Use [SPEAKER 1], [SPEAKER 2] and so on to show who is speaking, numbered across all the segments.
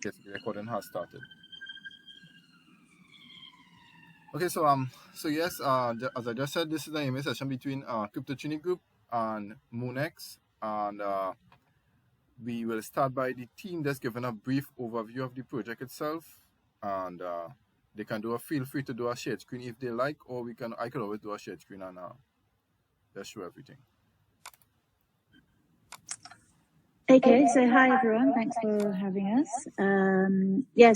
[SPEAKER 1] Yes, the recording has started. Okay, so yes, as I just said, this is an email session between CryptoTrini Group and MoonX, and we will start by the team just giving a brief overview of the project itself, and they can feel free to do a shared screen if they like, or I could always do a shared screen and just show everything.
[SPEAKER 2] Okay, so hi everyone, thanks for having us.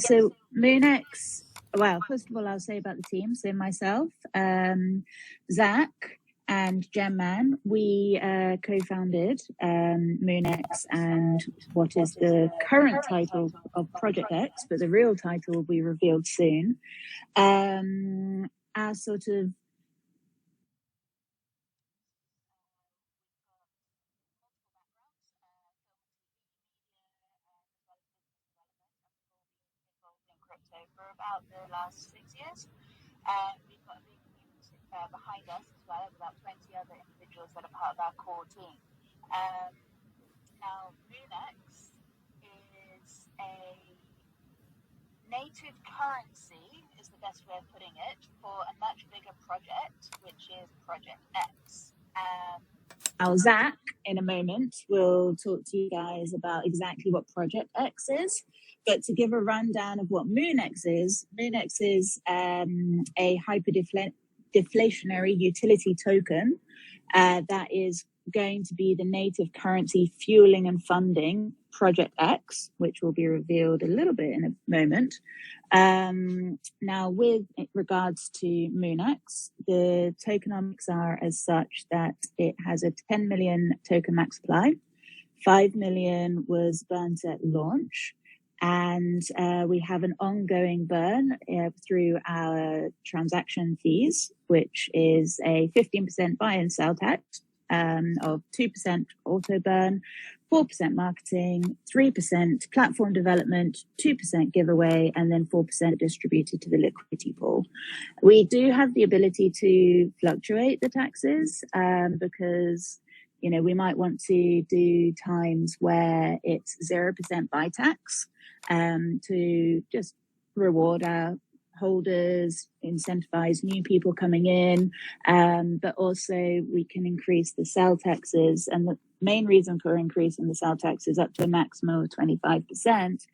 [SPEAKER 2] So MoonX, well, first of all, I'll say about the team. So myself, Zach, and Gemman, we co-founded MoonX and what is the current title of Project X, but the real title will be revealed soon. Our sort of for about the last 6 years. We've got a big team behind us as well, of about 20 other individuals that are part of our core team. Now, MoonX is a native currency, is the best way of putting it, for a much bigger project, which is Project X. Now, Zach, in a moment, will talk to you guys about exactly what Project X is. But to give a rundown of what MoonX is a hyper-deflationary utility token that is going to be the native currency fueling and funding Project X, which will be revealed a little bit in a moment. Now, with regards to MoonX, the tokenomics are as such that it has a 10 million token max supply. 5 million was burnt at launch. And we have an ongoing burn through our transaction fees, which is a 15% buy and sell tax of 2% auto burn, 4% marketing, 3% platform development, 2% giveaway, and then 4% distributed to the liquidity pool. We do have the ability to fluctuate the taxes because we might want to do times where it's 0% buy tax to just reward our holders, incentivize new people coming in, but also we can increase the sell taxes. And the main reason for increasing the sell taxes up to a maximum of 25%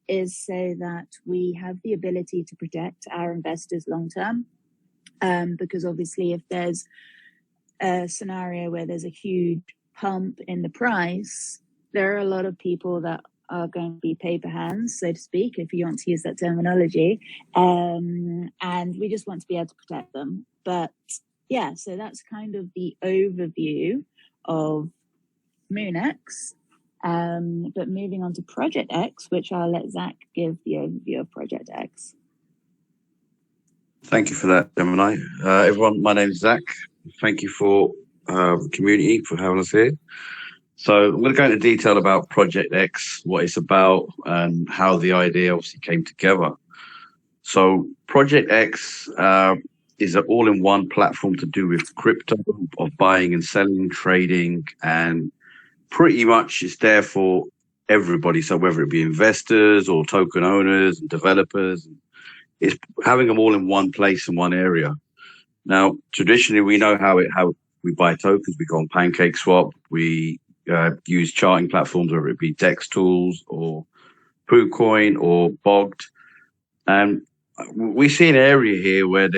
[SPEAKER 2] is so that we have the ability to protect our investors long term. Because obviously if there's a scenario where there's a huge pump in the price, there are a lot of people that are going to be paper hands, so to speak, if you want to use that terminology. And we just want to be able to protect them. But yeah, so that's kind of the overview of MoonX. But moving on to Project X, which I'll let Zach give the overview of Project X.
[SPEAKER 3] Thank you for that, Gemini. Everyone, my name is Zach. Thank you for the community for having us here. So I'm going to go into detail about Project X, what it's about, and how the idea obviously came together. So Project X is an all-in-one platform to do with crypto, of buying and selling, trading, and pretty much it's there for everybody. So whether it be investors or token owners and developers, it's having them all in one place in one area. Now, traditionally, we know how we buy tokens. We go on PancakeSwap. We use charting platforms, whether it be DEX tools or PooCoin or Bogged. And we see an area here where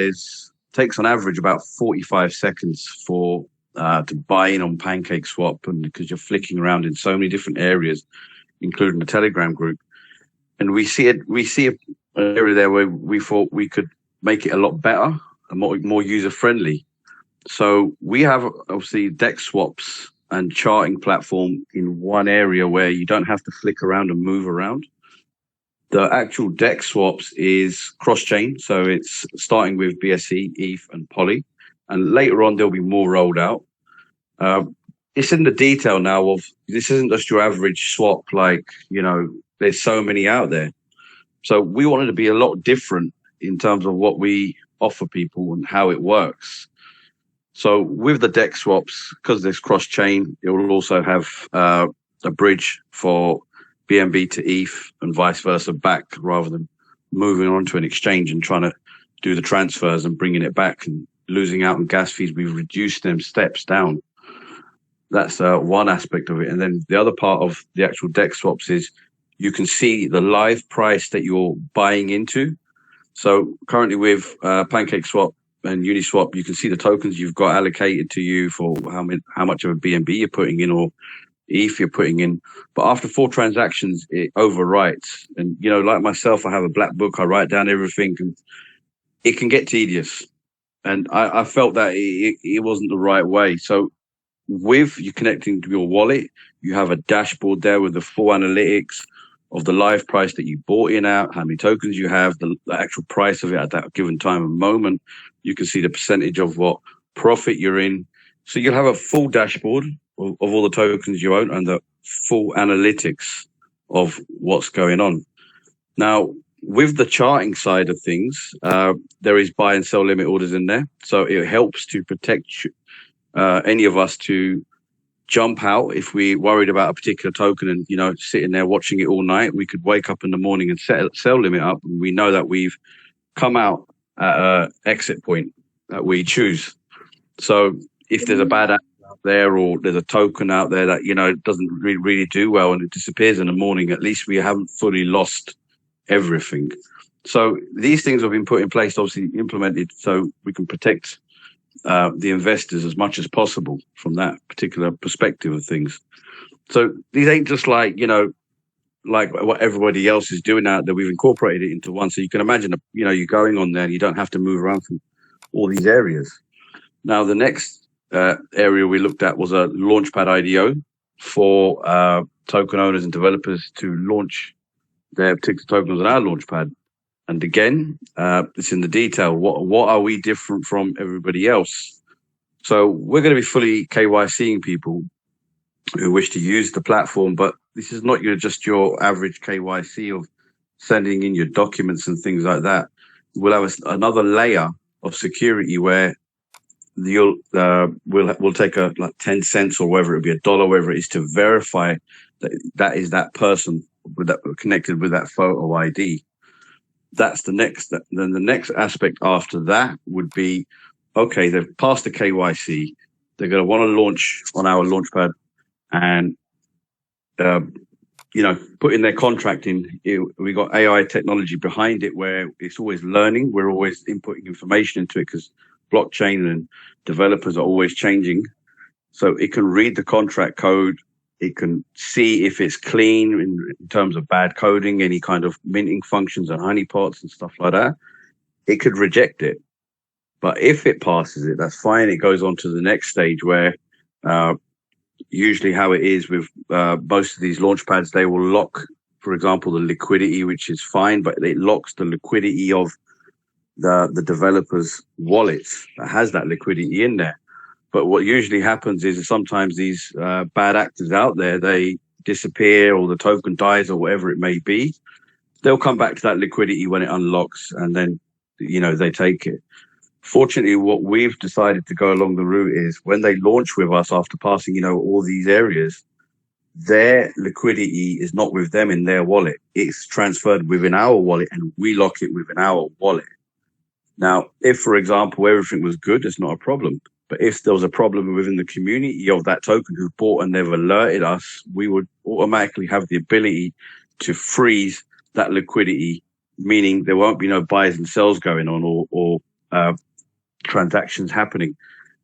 [SPEAKER 3] takes on average about 45 seconds for to buy in on PancakeSwap, and because you're flicking around in so many different areas, including the Telegram group. And we see an area there where we thought we could make it a lot better and more user-friendly. So we have obviously DEX swaps and charting platform in one area where you don't have to flick around and move around. The actual DEX swaps is cross-chain, so it's starting with BSC, ETH, and Poly, and later on there'll be more rolled out. It's in the detail now of this isn't just your average swap, there's so many out there. So we wanted to be a lot different in terms of what we offer people and how it works. So with the DEX swaps, because there's cross-chain, it will also have a bridge for BNB to ETH and vice versa back, rather than moving on to an exchange and trying to do the transfers and bringing it back and losing out on gas fees. We've reduced them steps down. That's one aspect of it. And then the other part of the actual DEX swaps is you can see the live price that you're buying into. So currently with PancakeSwap and Uniswap, you can see the tokens you've got allocated to you for how much of a BNB you're putting in or ETH you're putting in. But after 4 transactions, it overwrites. And, you know, like myself, I have a black book. I write down everything, and it can get tedious. And I felt that it wasn't the right way. So with you connecting to your wallet, you have a dashboard there with the full analytics of the live price that you bought in at, how many tokens you have, the actual price of it at that given time and moment. You can see the percentage of what profit you're in. So you'll have a full dashboard of all the tokens you own and the full analytics of what's going on. Now, with the charting side of things, there is buy and sell limit orders in there. So it helps to protect any of us to jump out if we're worried about a particular token and, you know, sitting there watching it all night. We could wake up in the morning and set sell limit up, and we know that we've come out at an exit point that we choose. So if there's a bad act out there, or there's a token out there that, you know, doesn't really do well and it disappears in the morning, at least we haven't fully lost everything. So these things have been put in place, obviously implemented, so we can protect the investors as much as possible from that particular perspective of things. So these ain't just like, you know, like what everybody else is doing out there. We've incorporated it into one. So you can imagine, you know, you're going on there and you don't have to move around from all these areas. Now, the next area we looked at was a LaunchPad IDO for token owners and developers to launch their particular tokens on our LaunchPad. And again, it's in the detail. What are we different from everybody else? So we're going to be fully KYCing people who wish to use the platform, but this is not just your average KYC of sending in your documents and things like that. We'll have another layer of security where we'll take like 10 cents or whether it be $1, whatever it is, to verify that is that person connected with that photo ID. That's the next. Then the next aspect after that would be, okay, they've passed the KYC. They're going to want to launch on our LaunchPad and, you know, put in their contract in. We got AI technology behind it where it's always learning. We're always inputting information into it because blockchain and developers are always changing. So it can read the contract code. It can see if it's clean in terms of bad coding, any kind of minting functions and honeypots and stuff like that. It could reject it. But if it passes it, that's fine. It goes on to the next stage where usually how it is with most of these launchpads, they will lock, for example, the liquidity, which is fine, but it locks the liquidity of the developer's wallet that has that liquidity in there. But what usually happens is sometimes these bad actors out there, they disappear or the token dies or whatever it may be. They'll come back to that liquidity when it unlocks and then, you know, they take it. Fortunately, what we've decided to go along the route is when they launch with us after passing, you know, all these areas, their liquidity is not with them in their wallet. It's transferred within our wallet and we lock it within our wallet. Now, if, for example, everything was good, it's not a problem. But if there was a problem within the community of that token who bought and they've alerted us, we would automatically have the ability to freeze that liquidity, meaning there won't be no buys and sells going on or transactions happening.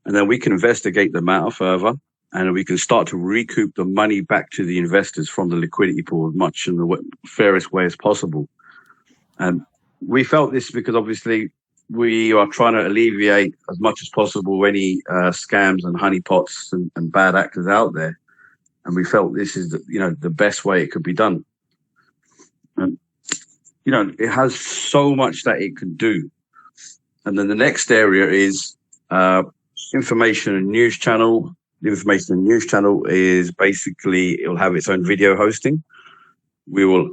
[SPEAKER 3] And then we can investigate the matter further and we can start to recoup the money back to the investors from the liquidity pool as much in the fairest way as possible. And we felt this because obviously we are trying to alleviate as much as possible any scams and honeypots and bad actors out there. And we felt this is the best way it could be done. And, you know, it has so much that it can do. And then the next area is information and news channel. The information and news channel is basically, it'll have its own video hosting. We will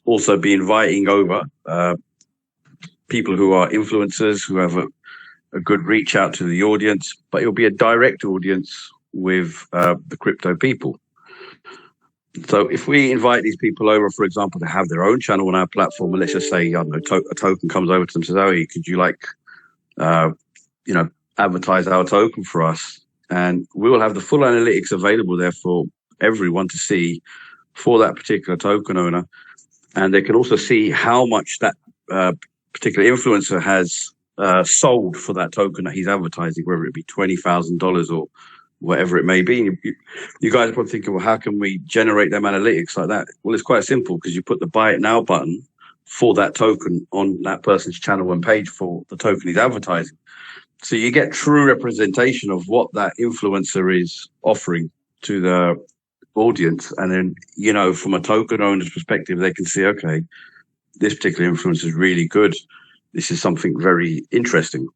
[SPEAKER 3] also be inviting over people who are influencers, who have a good reach out to the audience, but it'll be a direct audience with the crypto people. So if we invite these people over, for example, to have their own channel on our platform, and let's just say, I don't know, a token comes over to them and says, "Oh, could you advertise our token for us?" And we will have the full analytics available there for everyone to see for that particular token owner. And they can also see how much that particular influencer has sold for that token that he's advertising, whether it be $20,000 or whatever it may be. You guys are probably thinking, well, how can we generate them analytics like that? Well, it's quite simple, because you put the buy it now button for that token on that person's channel and page for the token he's advertising. So you get true representation of what that influencer is offering to the audience. And then, from a token owner's perspective, they can see, okay, this particular influencer is really good. This is something very interesting.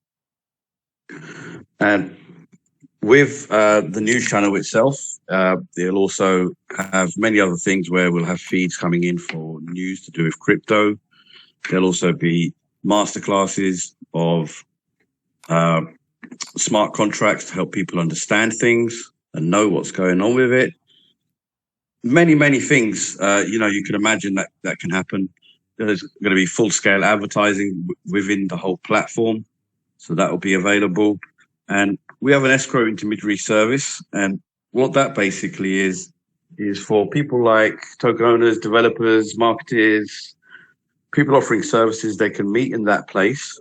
[SPEAKER 3] And with the news channel itself, they'll also have many other things where we'll have feeds coming in for news to do with crypto. There'll also be masterclasses of smart contracts to help people understand things and know what's going on with it. Many, many things, you can imagine that can happen. There's going to be full-scale advertising within the whole platform, so that will be available. And we have an escrow intermediary service, and what that basically is for people like token owners, developers, marketers, people offering services. They can meet in that place,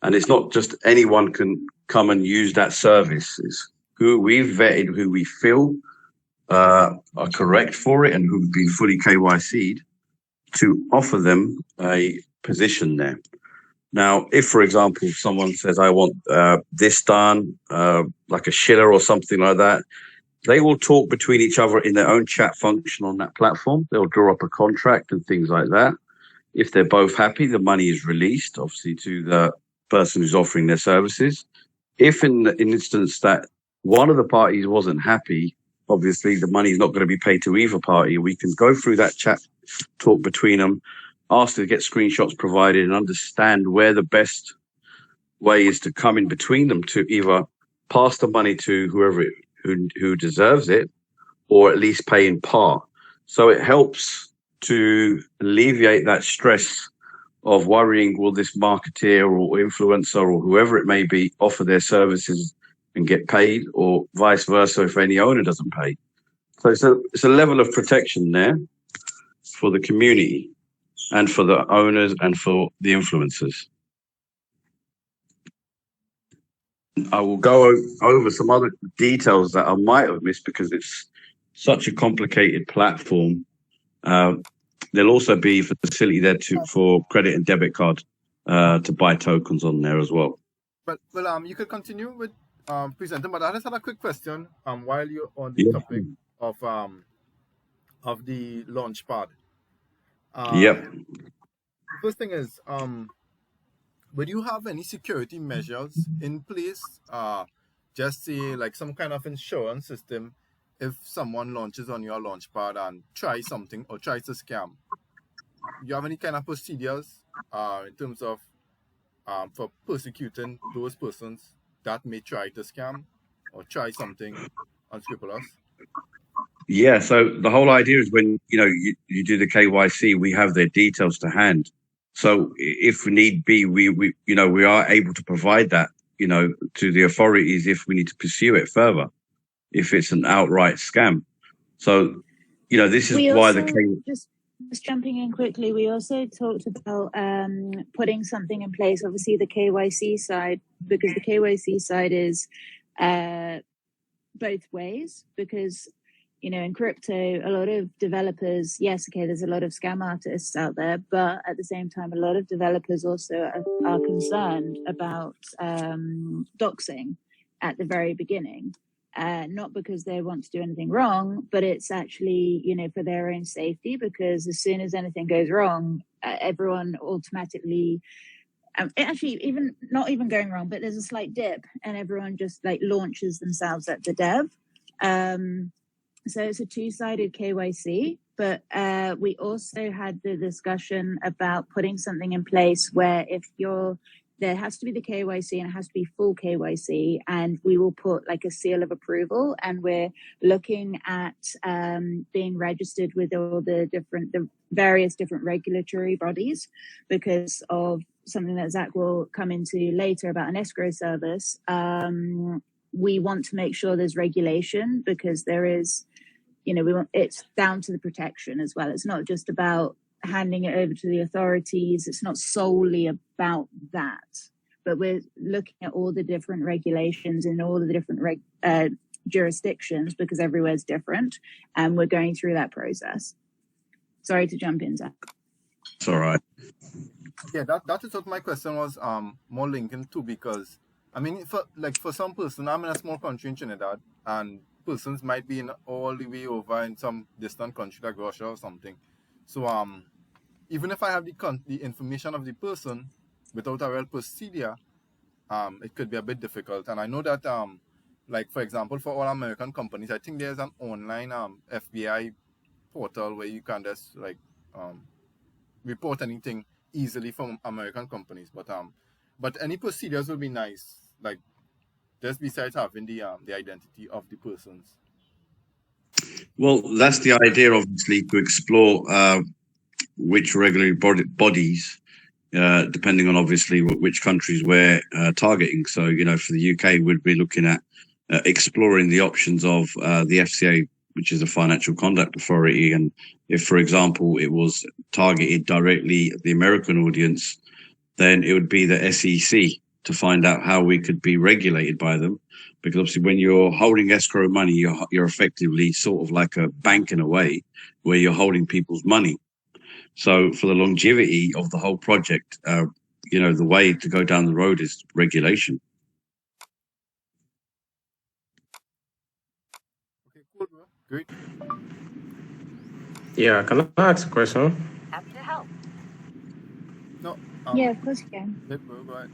[SPEAKER 3] and it's not just anyone can come and use that service. It's who we've vetted, who we feel are correct for it, and who've been fully KYC'd to offer them a position there. Now, if, for example, someone says, I want this done, like a shiller or something like that, they will talk between each other in their own chat function on that platform. They'll draw up a contract and things like that. If they're both happy, the money is released, obviously, to the person who's offering their services. If in the instance that one of the parties wasn't happy, obviously the money is not going to be paid to either party. We can go through that chat talk between them, ask to get screenshots provided, and understand where the best way is to come in between them to either pass the money to whoever who deserves it, or at least pay in part. So it helps to alleviate that stress of worrying, will this marketer or influencer or whoever it may be offer their services and get paid, or vice versa if any owner doesn't pay. So it's a level of protection there for the community and for the owners and for the influencers. I will go over some other details that I might have missed because it's such a complicated platform. There'll also be a facility there for credit and debit card to buy tokens on there as well.
[SPEAKER 1] But you could continue with presenting, but I just had a quick question while you're on the topic of the LaunchPad. First thing is, would you have any security measures in place? Just say like some kind of insurance system if someone launches on your LaunchPad and tries something or tries to scam. Do you have any kind of procedures in terms of for persecuting those persons that may try to scam or try something unscrupulous?
[SPEAKER 3] Yeah, so the whole idea is when you do the KYC, we have their details to hand. So if need be, we are able to provide that to the authorities if we need to pursue it further, if it's an outright scam. So this is why
[SPEAKER 2] just jumping in quickly, we also talked about putting something in place, obviously the KYC side, because the KYC side is both ways, because in crypto, a lot of developers, yes, okay, there's a lot of scam artists out there, but at the same time, a lot of developers also are concerned about doxing at the very beginning. Not because they want to do anything wrong, but it's actually, for their own safety, because as soon as anything goes wrong, everyone automatically, actually even not even going wrong, but there's a slight dip and everyone just like launches themselves at the dev. So it's a two-sided KYC, but we also had the discussion about putting something in place where if you're there has to be the KYC and it has to be full KYC, and we will put like a seal of approval, and we're looking at being registered with all the various different regulatory bodies because of something that Zach will come into later about an escrow service. We want to make sure there's regulation because there is, it's down to the protection as well. It's not just about handing it over to the authorities. It's not solely about that, but we're looking at all the different regulations in all the different jurisdictions because everywhere's different, and we're going through that process. Sorry to jump in, Zach.
[SPEAKER 3] It's all right.
[SPEAKER 1] Yeah, that is what my question was more linking to, because I mean, for some person, I'm in a small country in Trinidad, and persons might be in all the way over in some distant country like Russia or something. So even if I have the information of the person without a real procedure, it could be a bit difficult. And I know that like for example, for all American companies, I think there's an online FBI portal where you can just like report anything easily from American companies. But any procedures will be nice, like just besides having the identity of the persons.
[SPEAKER 3] Well, that's the idea, obviously, to explore which regulatory bodies, depending on obviously which countries we're targeting. So, for the UK, we'd be looking at exploring the options of the FCA, which is a Financial Conduct Authority. And if, for example, it was targeted directly at the American audience, then it would be the SEC to find out how we could be regulated by them. Because obviously when you're holding escrow money, you're effectively sort of like a bank in a way where you're holding people's money. So for the longevity of the whole project, the way to go down the road is regulation.
[SPEAKER 1] Okay, cool, bro. Great.
[SPEAKER 4] Yeah, can I ask a question?
[SPEAKER 2] Happy to help.
[SPEAKER 1] No.
[SPEAKER 2] Yeah, of course you can.
[SPEAKER 1] Bro, go ahead.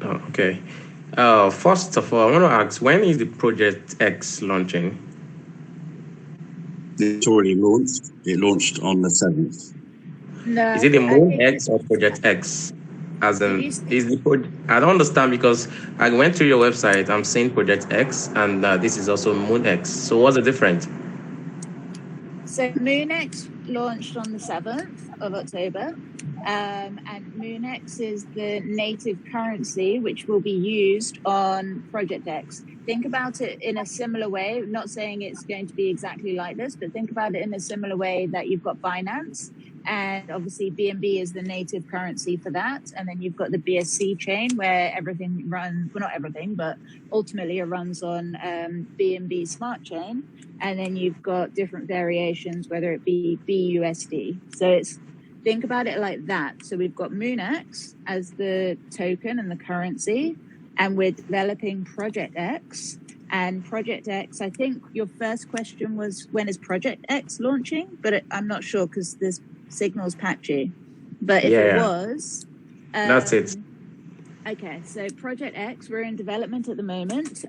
[SPEAKER 4] Okay. First of all, I want to ask, when is the Project X launching?
[SPEAKER 3] It's already launched. It launched on the 7th.
[SPEAKER 2] No,
[SPEAKER 4] Is it the MoonX or Project X? As in, is the project? I don't understand because I went to your website. I'm seeing Project X, and this is also MoonX. So what's the difference?
[SPEAKER 2] So MoonX launched on the 7th of October, and MoonX is the native currency which will be used on Project X. Think about it in a similar way, not saying it's going to be exactly like this, but think about it in a similar way that you've got Binance, and obviously BNB is the native currency for that. And then you've got the BSC chain where everything runs, well, not everything, but ultimately it runs on BNB Smart Chain. And then you've got different variations, whether it be BUSD. So think about it like that. So we've got MoonX as the token and the currency, and we're developing Project X. And Project X, I think your first question was, when is Project X launching? But I'm not sure because this signal's patchy. But if it was...
[SPEAKER 4] That's it.
[SPEAKER 2] Okay, so Project X, we're in development at the moment.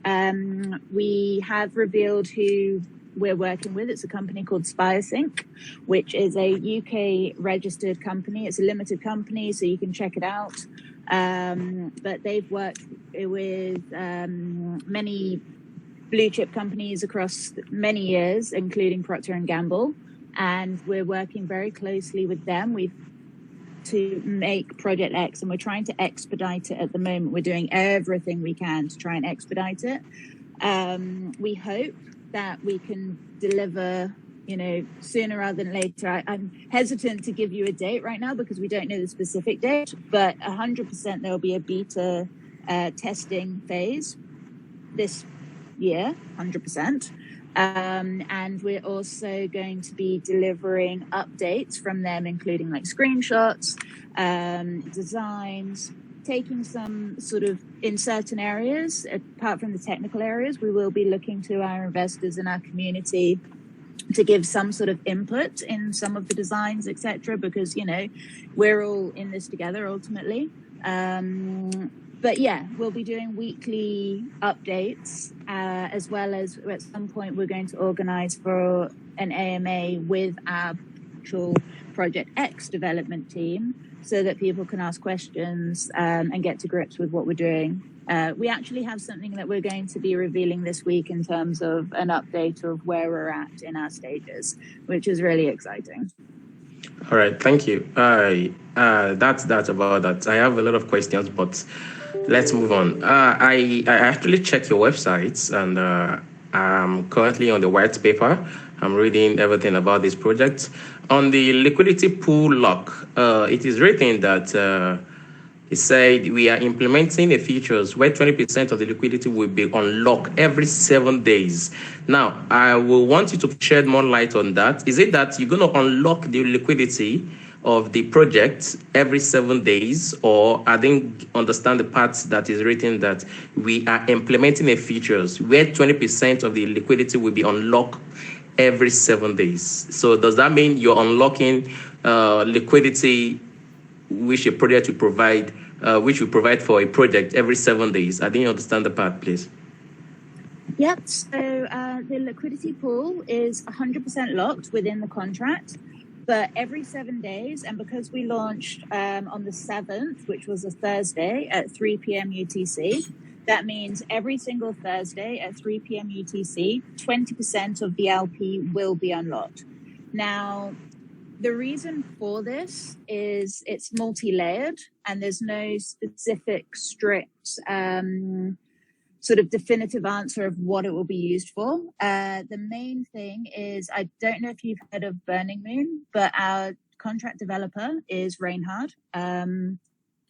[SPEAKER 2] We have revealed who we're working with. It's a company called SpireSync, which is a UK registered company. It's a limited company, so you can check it out. But they've worked with many blue chip companies across many years, including Procter & Gamble. And we're working very closely with them. To make Project X, and we're trying to expedite it at the moment. We're doing everything we can to try and expedite it. We hope that we can deliver, sooner rather than later. I'm hesitant to give you a date right now because we don't know the specific date, but 100% there'll be a beta testing phase this year, 100%. And we're also going to be delivering updates from them, including like screenshots, designs, taking some sort of, in certain areas, apart from the technical areas, we will be looking to our investors and our community to give some sort of input in some of the designs, etc., because, we're all in this together ultimately. But yeah, we'll be doing weekly updates, as well as at some point we're going to organize for an AMA with our actual Project X development team so that people can ask questions and get to grips with what we're doing. We actually have something that we're going to be revealing this week in terms of an update of where we're at in our stages, which is really exciting.
[SPEAKER 4] All right, thank you. That's about that. I have a lot of questions, but let's move on. I actually checked your websites, and I'm currently on the white paper. I'm reading everything about this project. On the liquidity pool lock, it is written that it said we are implementing a features where 20% of the liquidity will be unlocked every 7 days. Now, I will want you to shed more light on that. Is it that you're going to unlock the liquidity of the project every 7 days, or I didn't understand the parts that is written that we are implementing a features where 20% of the liquidity will be unlocked every 7 days? So does that mean you're unlocking liquidity which a project will provide, which will provide for a project every 7 days? I didn't understand the part, please.
[SPEAKER 2] Yep. So the liquidity pool is 100% locked within the contract, but every 7 days, and because we launched on the 7th, which was a Thursday at 3 p.m. UTC, that means every single Thursday at 3 p.m. UTC, 20% of the LP will be unlocked. Now, the reason for this is it's multi-layered and there's no specific strict sort of definitive answer of what it will be used for. The main thing is, I don't know if you've heard of Burning Moon, but our contract developer is Reinhard.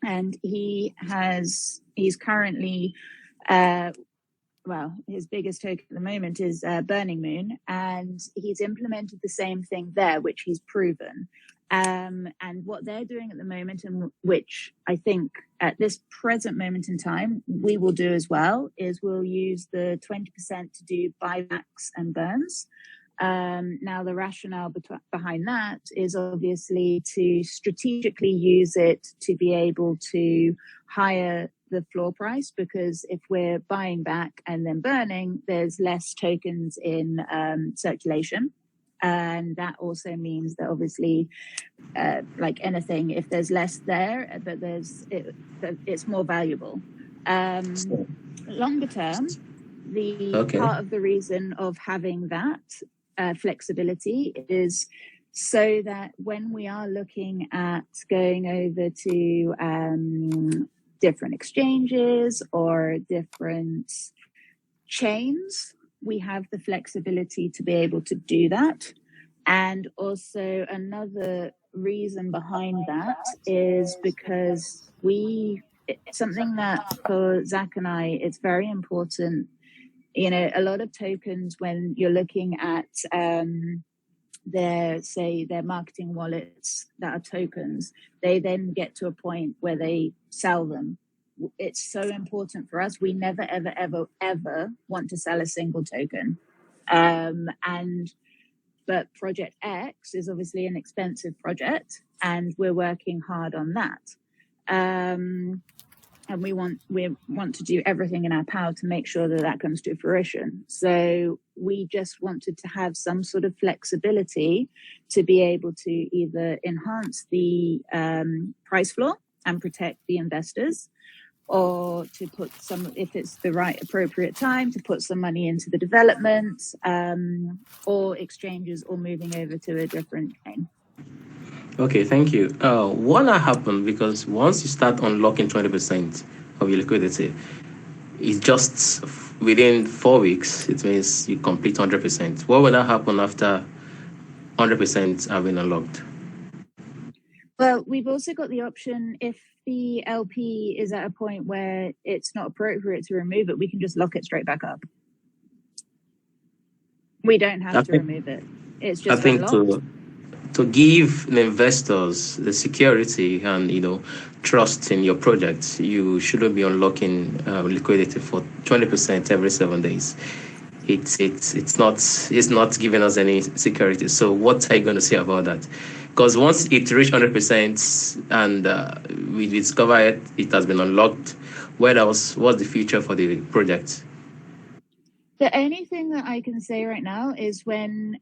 [SPEAKER 2] And he's currently, his biggest token at the moment is Burning Moon, and he's implemented the same thing there, which he's proven. And what they're doing at the moment, and which I think at this present moment in time we will do as well, is we'll use the 20% to do buybacks and burns. Now, the rationale behind that is obviously to strategically use it to be able to higher the floor price, because if we're buying back and then burning, there's less tokens in circulation. And that also means that obviously, like anything, if there's less there, but it's more valuable. Longer term, part of the reason of having that flexibility is so that when we are looking at going over to different exchanges or different chains, we have the flexibility to be able to do that. And also another reason behind that is because something that for Zach and I, it's very important. You know, a lot of tokens, when you're looking at their marketing wallets that are tokens, they then get to a point where they sell them. It's so important for us. We never, ever, ever, ever want to sell a single token. But Project X is obviously an expensive project, and we're working hard on that. And we want to do everything in our power to make sure that that comes to fruition. So we just wanted to have some sort of flexibility to be able to either enhance the price floor and protect the investors, or to put some, if it's the right appropriate time, to put some money into the development or exchanges or moving over to a different chain.
[SPEAKER 4] Okay, thank you. What will happen, because once you start unlocking 20% of your liquidity, it's just within 4 weeks, it means you complete 100%. What will that happen after 100% have been unlocked?
[SPEAKER 2] Well, we've also got the option, if the LP is at a point where it's not appropriate to remove it, we can just lock it straight back up. We don't have to remove it. It's just unlocked.
[SPEAKER 4] To give the investors the security and trust in your project, you shouldn't be unlocking liquidity for 20% every 7 days. It's not giving us any security. So what are you going to say about that? Because once it reached 100% and we discover it has been unlocked, what's the future for the project?
[SPEAKER 2] The only thing that I can say right now is when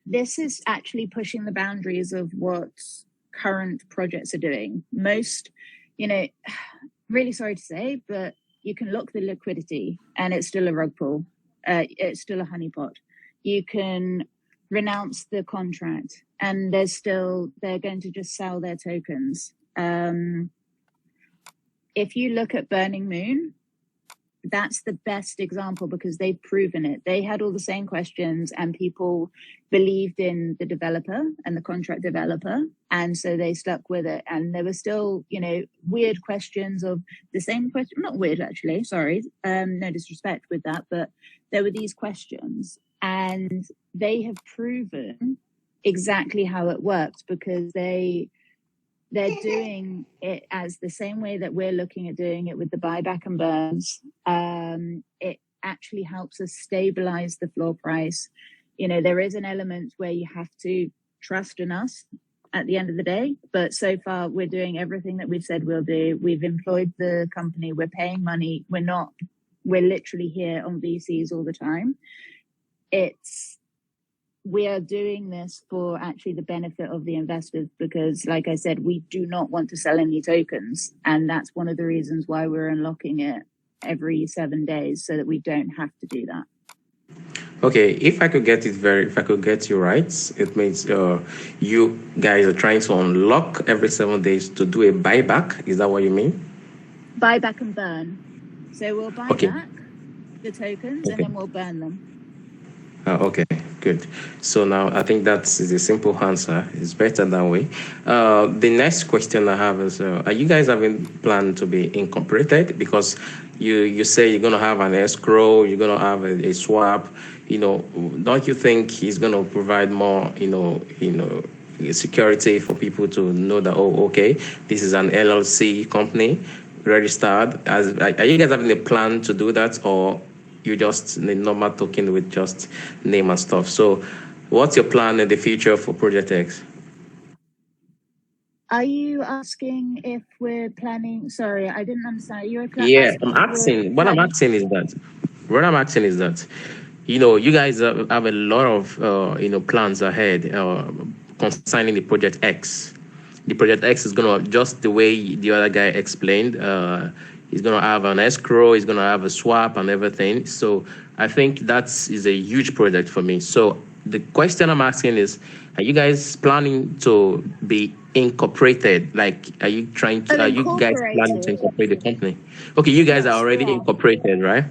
[SPEAKER 2] this is actually pushing the boundaries of what current projects are doing. Most, really sorry to say, but you can lock the liquidity and it's still a rug pull. It's still a honeypot. You can renounce the contract and they're going to just sell their tokens. If you look at Burning Moon, that's the best example because they've proven it. They had all the same questions and people believed in the developer and the contract developer. And so they stuck with it. And there were still, weird questions of the same question. Not weird, actually. Sorry. No disrespect with that. But there were these questions and they have proven exactly how it works because they're doing it as the same way that we're looking at doing it with the buyback and burns. It actually helps us stabilize the floor price. There is an element where you have to trust in us at the end of the day, but so far we're doing everything that we've said we'll do. We've employed the company, we're paying money. We're literally here on VCs all the time. We are doing this for actually the benefit of the investors because, like I said, we do not want to sell any tokens. And that's one of the reasons why we're unlocking it every 7 days so that we don't have to do that.
[SPEAKER 4] Okay, if I could get you right, it means you guys are trying to unlock every 7 days to do a buyback. Is that what you mean?
[SPEAKER 2] Buyback and burn. So we'll buy back the tokens and then we'll burn them.
[SPEAKER 4] Okay, good. So now I think that is a simple answer. It's better that way. The next question I have is, are you guys having plan to be incorporated? Because you say you're going to have an escrow, you're going to have a swap. Don't you think he's going to provide more, security for people to know that, okay, this is an LLC company registered? Are you guys having a plan to do that, or you just the normal token with just name and stuff? So what's your plan in the future for Project X?
[SPEAKER 2] Are you asking if we're planning? Sorry, I didn't understand.
[SPEAKER 4] I'm asking. What I'm asking is that, you guys have a lot of plans ahead concerning the Project X. The Project X is gonna, just the way the other guy explained, he's gonna have an escrow, he's gonna have a swap and everything. So I think that is a huge project for me. So the question I'm asking is, are you guys planning to be incorporated? Like, are you guys planning to incorporate the company? Okay, you guys are already incorporated, right?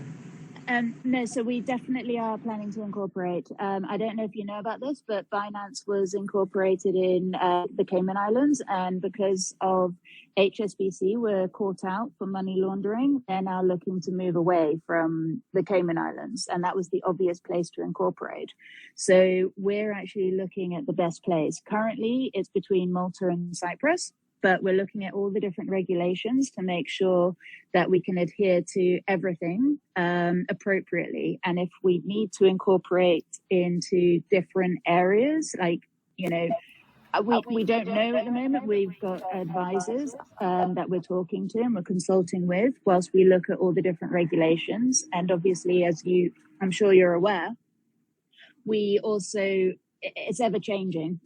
[SPEAKER 2] No, so we definitely are planning to incorporate. I don't know if you know about this, but Binance was incorporated in the Cayman Islands, and because of HSBC were caught out for money laundering, they're now looking to move away from the Cayman Islands, and that was the obvious place to incorporate. So we're actually looking at the best place. Currently, it's between Malta and Cyprus, but we're looking at all the different regulations to make sure that we can adhere to everything appropriately. And if we need to incorporate into different areas, like, we don't know at the moment. We've got advisors that we're talking to and we're consulting with whilst we look at all the different regulations. And obviously, I'm sure you're aware, we also, it's ever changing.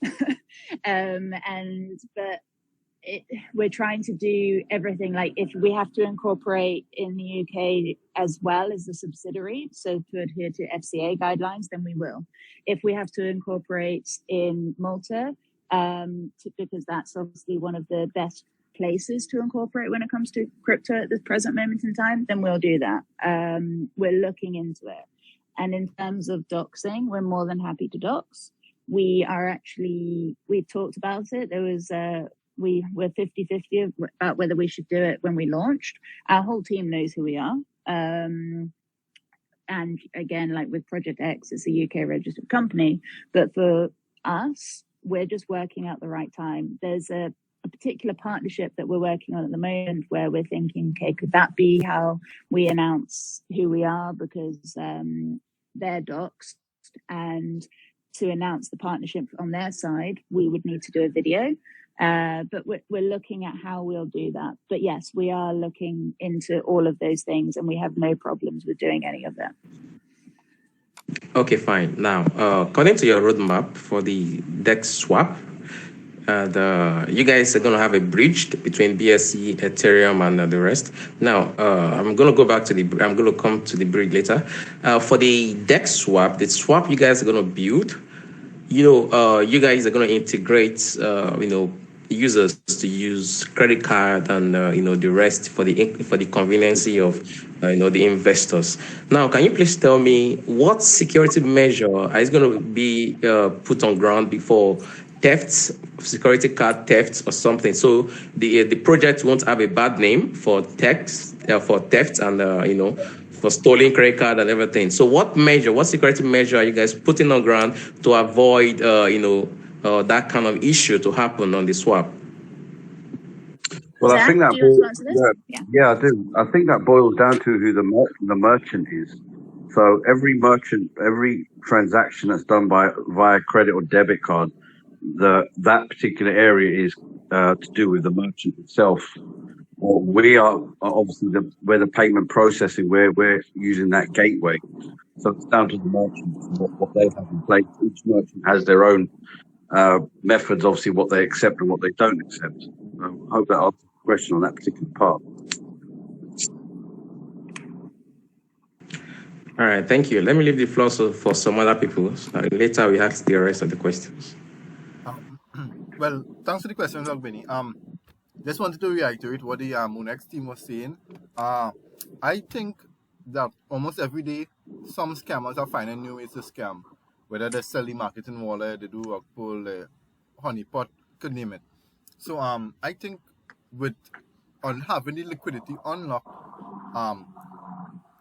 [SPEAKER 2] We're trying to do everything. Like, if we have to incorporate in the UK as well as the subsidiary, so to adhere to FCA guidelines, then we will. If we have to incorporate in Malta, because that's obviously one of the best places to incorporate when it comes to crypto at this present moment in time, then we'll do that. We're looking into it. And in terms of doxing, we're more than happy to dox. We've talked about it. There was we're 50-50 about whether we should do it when we launched. Our whole team knows who we are. And again, like with Project X, it's a UK registered company. But for us, we're just working out the right time. There's a particular partnership that we're working on at the moment where we're thinking, okay, could that be how we announce who we are? Because they're doxed, and to announce the partnership on their side, we would need to do a video. But we're looking at how we'll do that. But yes, we are looking into all of those things, and we have no problems with doing any of that.
[SPEAKER 4] Okay, fine. Now, according to your roadmap for the DEX swap, you guys are going to have a bridge between BSC, Ethereum, and the rest. Now, I'm going to go back to I'm going to come to the bridge later. For the DEX swap, the swap you guys are going to build, you guys are going to integrate, users to use credit card and the rest for the convenience of the investors. Now, can you please tell me what security measure is going to be put on ground before thefts, security card thefts or something, so the project won't have a bad name for thefts, and for stolen credit card and everything. So what security measure are you guys putting on ground to avoid that kind of issue to happen on the swap?
[SPEAKER 3] Well,
[SPEAKER 2] Zach,
[SPEAKER 3] I think that
[SPEAKER 2] do you want to answer this?
[SPEAKER 3] yeah, I do. I think that boils down to who the merchant is. So every transaction that's done via credit or debit card, that particular area is to do with the merchant itself. We are obviously we're the payment processing. We're using that gateway. So it's down to the merchant what they have in place. Each merchant has their own methods, obviously, what they accept and what they don't accept. I hope that answers the question on that particular part.
[SPEAKER 4] All right, thank you. Let me leave the floor for some other people. Later, we ask the rest of the questions.
[SPEAKER 1] Well, thanks for the question, Benny. Just wanted to reiterate what the MoonX team was saying. I think that almost every day, some scammers are finding new ways to scam. Whether they sell the marketing wallet, they do a pull, honeypot, could name it. So I think with having the liquidity unlocked,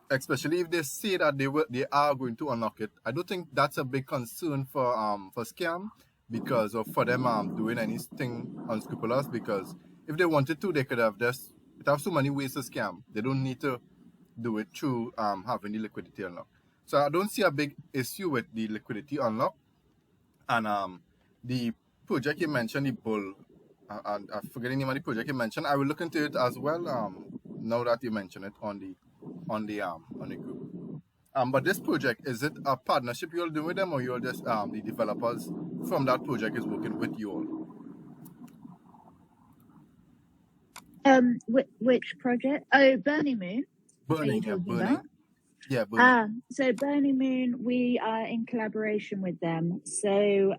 [SPEAKER 1] especially if they say that they are going to unlock it, I don't think that's a big concern for scam because of for them doing anything unscrupulous. Because if they wanted to, they could have just have so many ways to scam. They don't need to do it through having the liquidity unlocked. So I don't see a big issue with the liquidity unlock. And the project you mentioned, the Bull, I'm forgetting the name of the project you mentioned. I will look into it as well. Now that you mention it on the group. But this project, is it a partnership you'll do with them, or you're just the developers from that project is working with you
[SPEAKER 2] all? Which project? Oh, Burning Moon.
[SPEAKER 1] Burning,
[SPEAKER 2] are you talking
[SPEAKER 1] Burning.
[SPEAKER 2] about?
[SPEAKER 1] Yeah, Burning.
[SPEAKER 2] So Burning Moon, we are in collaboration with them. So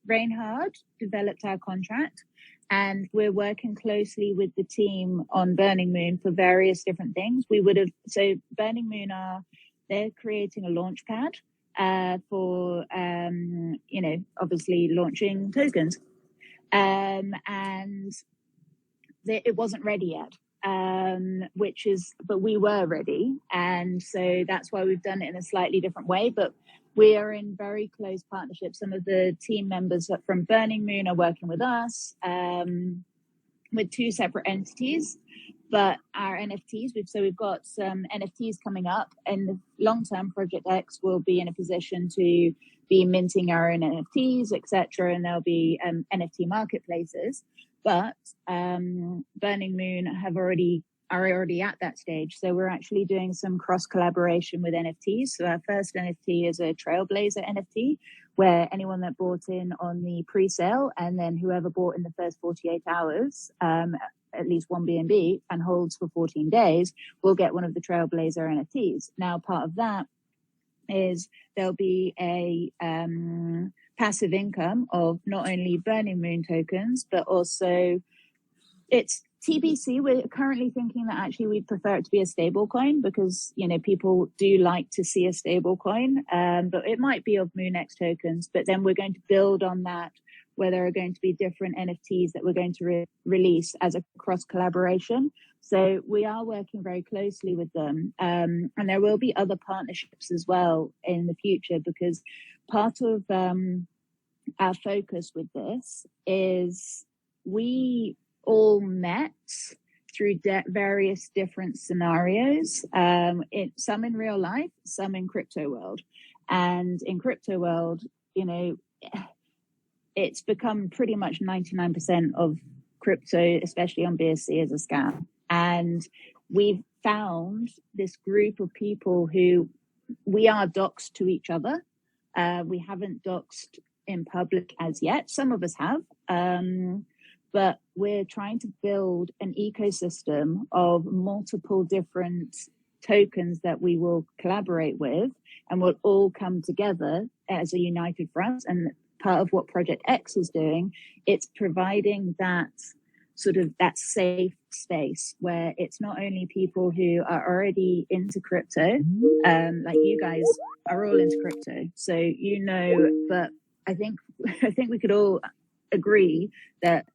[SPEAKER 2] Reinhard developed our contract, and we're working closely with the team on Burning Moon for various different things. So Burning Moon they're creating a LaunchPad for obviously launching tokens, and it wasn't ready yet. But we were ready, and so that's why we've done it in a slightly different way. But we are in very close partnership. Some of the team members from Burning Moon are working with us with two separate entities. But our NFTs, we've got some NFTs coming up, and the long-term Project X will be in a position to be minting our own NFTs, etc., and there'll be NFT marketplaces. But Burning Moon are already at that stage. So we're actually doing some cross collaboration with NFTs. So our first NFT is a Trailblazer NFT, where anyone that bought in on the pre-sale, and then whoever bought in the first 48 hours, at least one BNB, and holds for 14 days, will get one of the Trailblazer NFTs. Now, part of that is there'll be a passive income of not only Burning Moon tokens, but also it's TBC. We're currently thinking that actually we'd prefer it to be a stable coin because, people do like to see a stable coin, but it might be of MoonX tokens. But then we're going to build on that, where there are going to be different NFTs that we're going to release as a cross collaboration. So we are working very closely with them. And there will be other partnerships as well in the future, because part of our focus with this is we all met through various different scenarios, some in real life, some in crypto world. And in crypto world, it's become pretty much 99% of crypto, especially on BSC, as a scam. And we've found this group of people who we are doxed to each other. We haven't doxed in public as yet. Some of us have, but we're trying to build an ecosystem of multiple different tokens that we will collaborate with, and we'll all come together as a united front. And part of what Project X is doing, it's providing that sort of that safe space where it's not only people who are already into crypto, like you guys are all into crypto, so but I think we could all agree that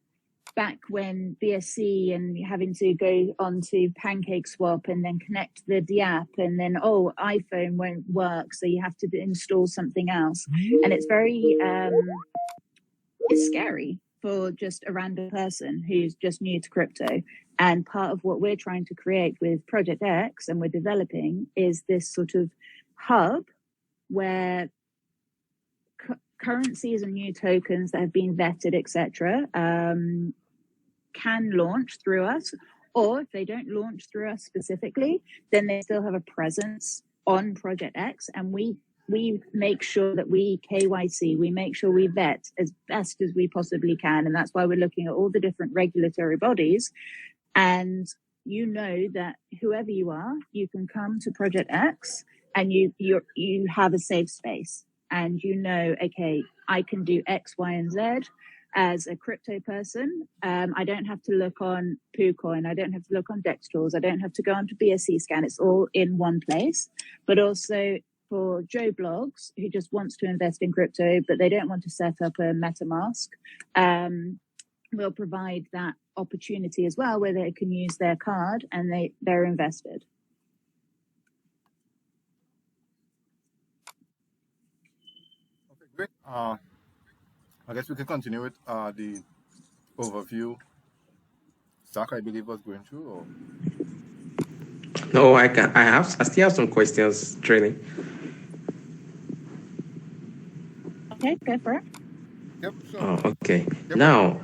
[SPEAKER 2] back when BSC and having to go onto PancakeSwap and then connect the app, and then iPhone won't work, so you have to install something else, and it's very it's scary for just a random person who's just new to crypto. And part of what we're trying to create with Project X and we're developing is this sort of hub where currencies and new tokens that have been vetted, etc., can launch through us, or if they don't launch through us specifically, then they still have a presence on Project X, and we make sure that we KYC, we make sure we vet as best as we possibly can. And that's why we're looking at all the different regulatory bodies. And that whoever you are, you can come to Project X and you have a safe space. And okay, I can do X, Y, and Z as a crypto person. I don't have to look on PooCoin. I don't have to look on DexTools. I don't have to go onto BSC Scan. It's all in one place. But also for Joe Blogs, who just wants to invest in crypto, but they don't want to set up a MetaMask, we'll provide that opportunity as well, where they can use their card and they're invested.
[SPEAKER 1] Okay, great. I guess we can continue with the overview Zach, I believe, was going through. Or...
[SPEAKER 4] No, I still have some questions, Trini.
[SPEAKER 2] Okay, go for it.
[SPEAKER 1] Yep, sure.
[SPEAKER 4] Okay.
[SPEAKER 1] Yep.
[SPEAKER 4] Now,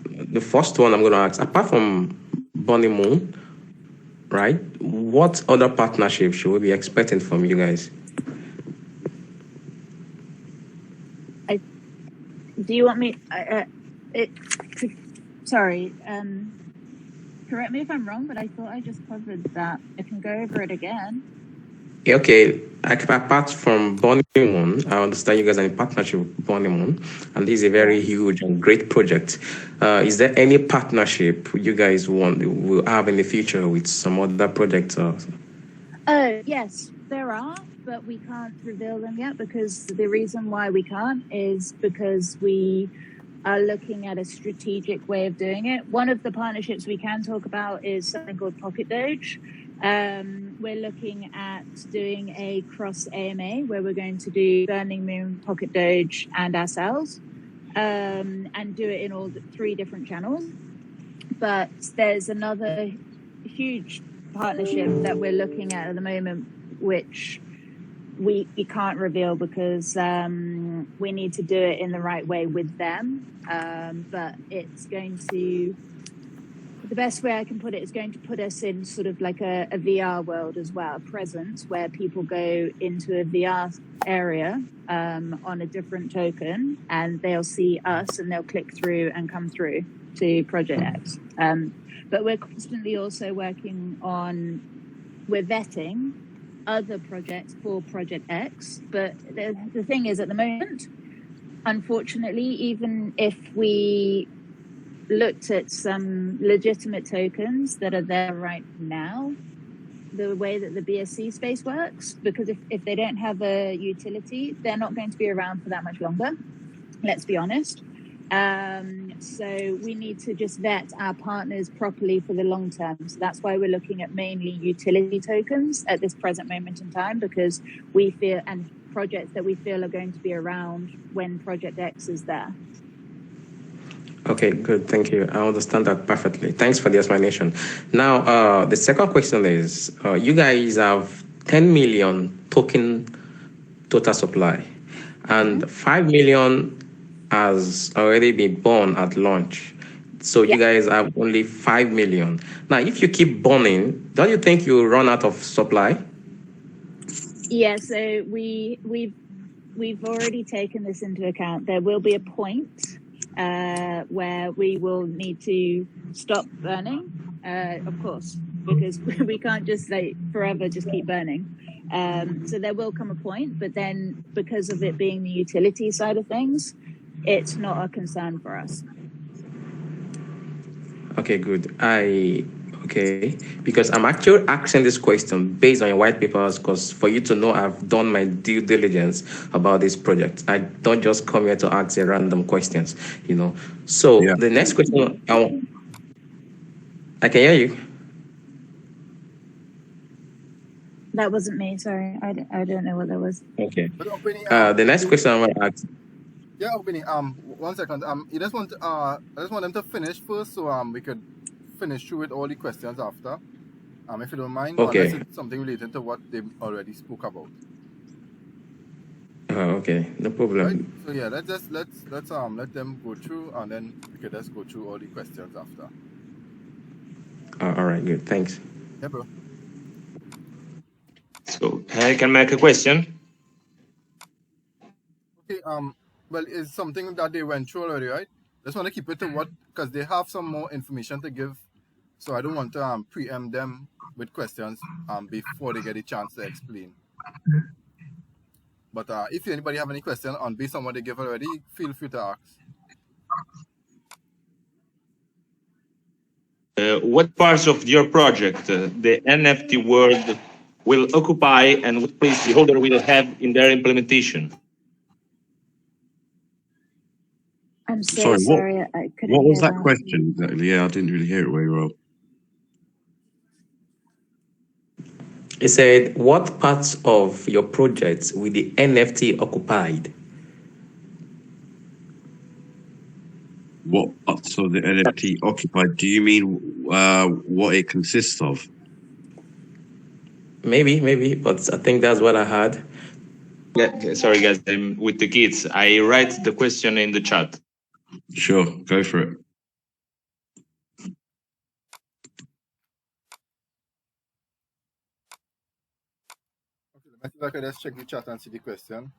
[SPEAKER 4] the first one I'm going to ask, apart from Bunny Moon, right, what other partnerships should we be expecting from you guys?
[SPEAKER 2] Do you want me? Sorry. Correct me if I'm wrong, but I thought I just covered that. I can go over it again.
[SPEAKER 4] Okay. Apart from Bunny Moon, I understand you guys are in partnership with Bunny Moon, and this is a very huge and great project. Is there any partnership you guys will have in the future with some other projects?
[SPEAKER 2] Yes, there are, but we can't reveal them yet, because the reason why we can't is because we are looking at a strategic way of doing it. One of the partnerships we can talk about is something called Pocket Doge. We're looking at doing a cross AMA where we're going to do Burning Moon, Pocket Doge, and ourselves, and do it in all three different channels. But there's another huge partnership that we're looking at the moment, which we can't reveal because we need to do it in the right way with them. But it's going to, the best way I can put it is going to put us in sort of like a VR world as well, a presence where people go into a VR area on a different token, and they'll see us and they'll click through and come through to Project X. But we're constantly also working on, we're vetting other projects for Project X. But the thing is, at the moment, unfortunately, even if we looked at some legitimate tokens that are there right now, the way that the BSC space works, because if they don't have a utility, they're not going to be around for that much longer, let's be honest. So we need to just vet our partners properly for the long term. So that's why we're looking at mainly utility tokens at this present moment in time, because we feel, and projects that we feel are going to be around when Project X is there.
[SPEAKER 4] Okay, good. Thank you. I understand that perfectly. Thanks for the explanation. Now, the second question is, you guys have 10 million token total supply, and 5 million has already been born at launch. So you guys have only 5 million. Now, if you keep burning, don't you think you'll run out of supply?
[SPEAKER 2] Yeah, so we've already taken this into account. There will be a point where we will need to stop burning, of course, because we can't just forever just keep burning. So there will come a point, but then because of it being the utility side of things, it's not a concern for us.
[SPEAKER 4] Okay, good. Okay, because I'm actually asking this question based on your white papers, because for you to know, I've done my due diligence about this project. I don't just come here to ask a random questions, So
[SPEAKER 3] Yeah.
[SPEAKER 4] the next question, I can hear you.
[SPEAKER 2] That wasn't me. Sorry, I don't know what that was.
[SPEAKER 4] Okay. The next question I want to ask.
[SPEAKER 1] Yeah, Albany, 1 second. I just want them to finish first, so we could finish through with all the questions after. If you don't mind,
[SPEAKER 4] Okay.
[SPEAKER 1] unless it's something related to what they already spoke about.
[SPEAKER 4] Okay, no problem.
[SPEAKER 1] Right? So yeah, let's let them go through, and then we could just go through all the questions after.
[SPEAKER 4] All right, good. Thanks.
[SPEAKER 1] Yeah, bro.
[SPEAKER 5] So I can make a question.
[SPEAKER 1] Okay. Well, it's something that they went through already, right? Just want to keep it to what, because they have some more information to give. So I don't want to preempt them with questions before they get a chance to explain. But if anybody have any question on based on what they give already, feel free to ask.
[SPEAKER 5] What parts of your project the NFT world will occupy, and what place the holder will have in their implementation?
[SPEAKER 2] I'm so sorry. I couldn't
[SPEAKER 3] What was
[SPEAKER 2] hear
[SPEAKER 3] that question exactly? Yeah, I didn't really hear it very well.
[SPEAKER 4] It said, what parts of your projects will the NFT occupied?
[SPEAKER 3] What parts of the NFT occupied? Do you mean what it consists of?
[SPEAKER 4] Maybe, but I think that's what I had.
[SPEAKER 5] Yeah, sorry, guys, I'm with the kids. I write the question in the chat.
[SPEAKER 3] Sure, go for it.
[SPEAKER 1] Okay, let me see if I can just check the chat and see the question.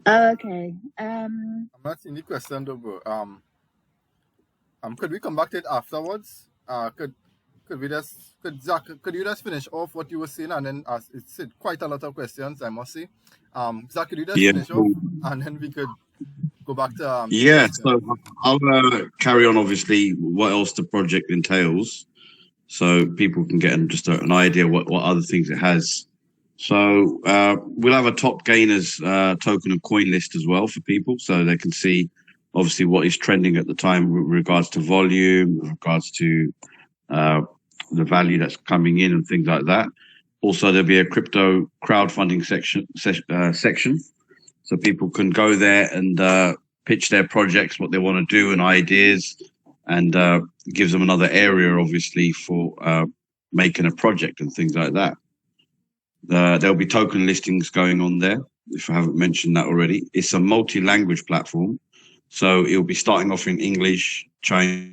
[SPEAKER 2] Okay.
[SPEAKER 1] I'm not seeing the question though, bro. Could we come back to it afterwards? Could Zach, could you just finish off what you were saying, and then it's quite a lot of questions, I must say. Zach, could you just finish off, and then we could go back to
[SPEAKER 3] yeah. So I'll carry on. Obviously, what else the project entails, so people can get just an idea what other things it has. So we'll have a top gainers token and coin list as well for people, so they can see obviously what is trending at the time with regards to volume, with regards to the value that's coming in and things like that. Also, there'll be a crypto crowdfunding section, so people can go there and pitch their projects, what they want to do, and ideas, and gives them another area, obviously, for making a project and things like that. There'll be token listings going on there, if I haven't mentioned that already. It's a multi-language platform, so it'll be starting off in English, Chinese.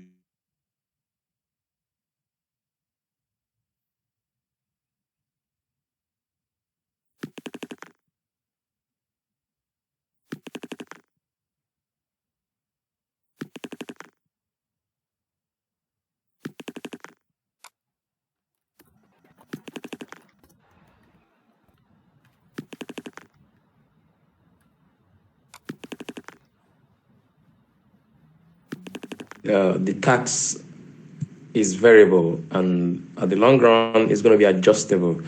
[SPEAKER 4] The tax is variable, and at the long run, it's going to be adjustable.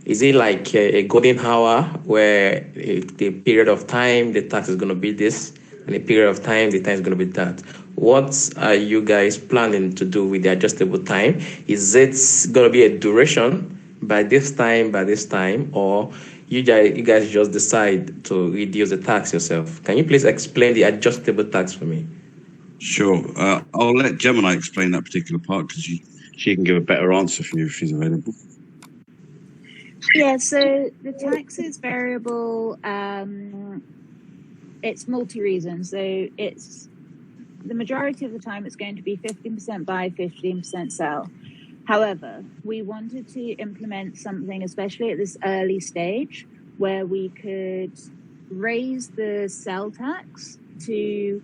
[SPEAKER 4] Is it like a golden hour where the period of time the tax is going to be this, and a period of time the tax is going to be that? What are you guys planning to do with the adjustable time? Is it going to be a duration by this time, or you guys just decide to reduce the tax yourself? Can you please explain the adjustable tax for me?
[SPEAKER 3] Sure. I'll let Gemini explain that particular part because she can give a better answer for you if she's available.
[SPEAKER 2] Yeah, so the tax is variable. It's multi-reason. So it's the majority of the time it's going to be 15% buy, 15% sell. However, we wanted to implement something, especially at this early stage, where we could raise the sell tax to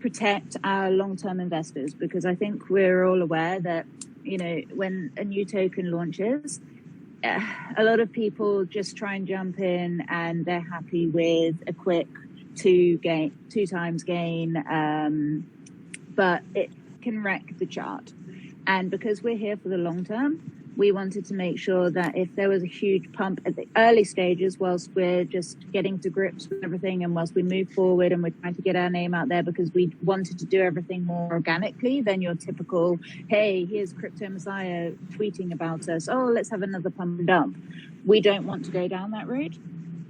[SPEAKER 2] protect our long-term investors, because I think we're all aware that, you know, when a new token launches, a lot of people just try and jump in and they're happy with a quick two times gain, but it can wreck the chart. And because we're here for the long term, we wanted to make sure that if there was a huge pump at the early stages, whilst we're just getting to grips with everything, and whilst we move forward and we're trying to get our name out there, because we wanted to do everything more organically than your typical, hey, here's Crypto Messiah tweeting about us, oh, let's have another pump and dump. We don't want to go down that route.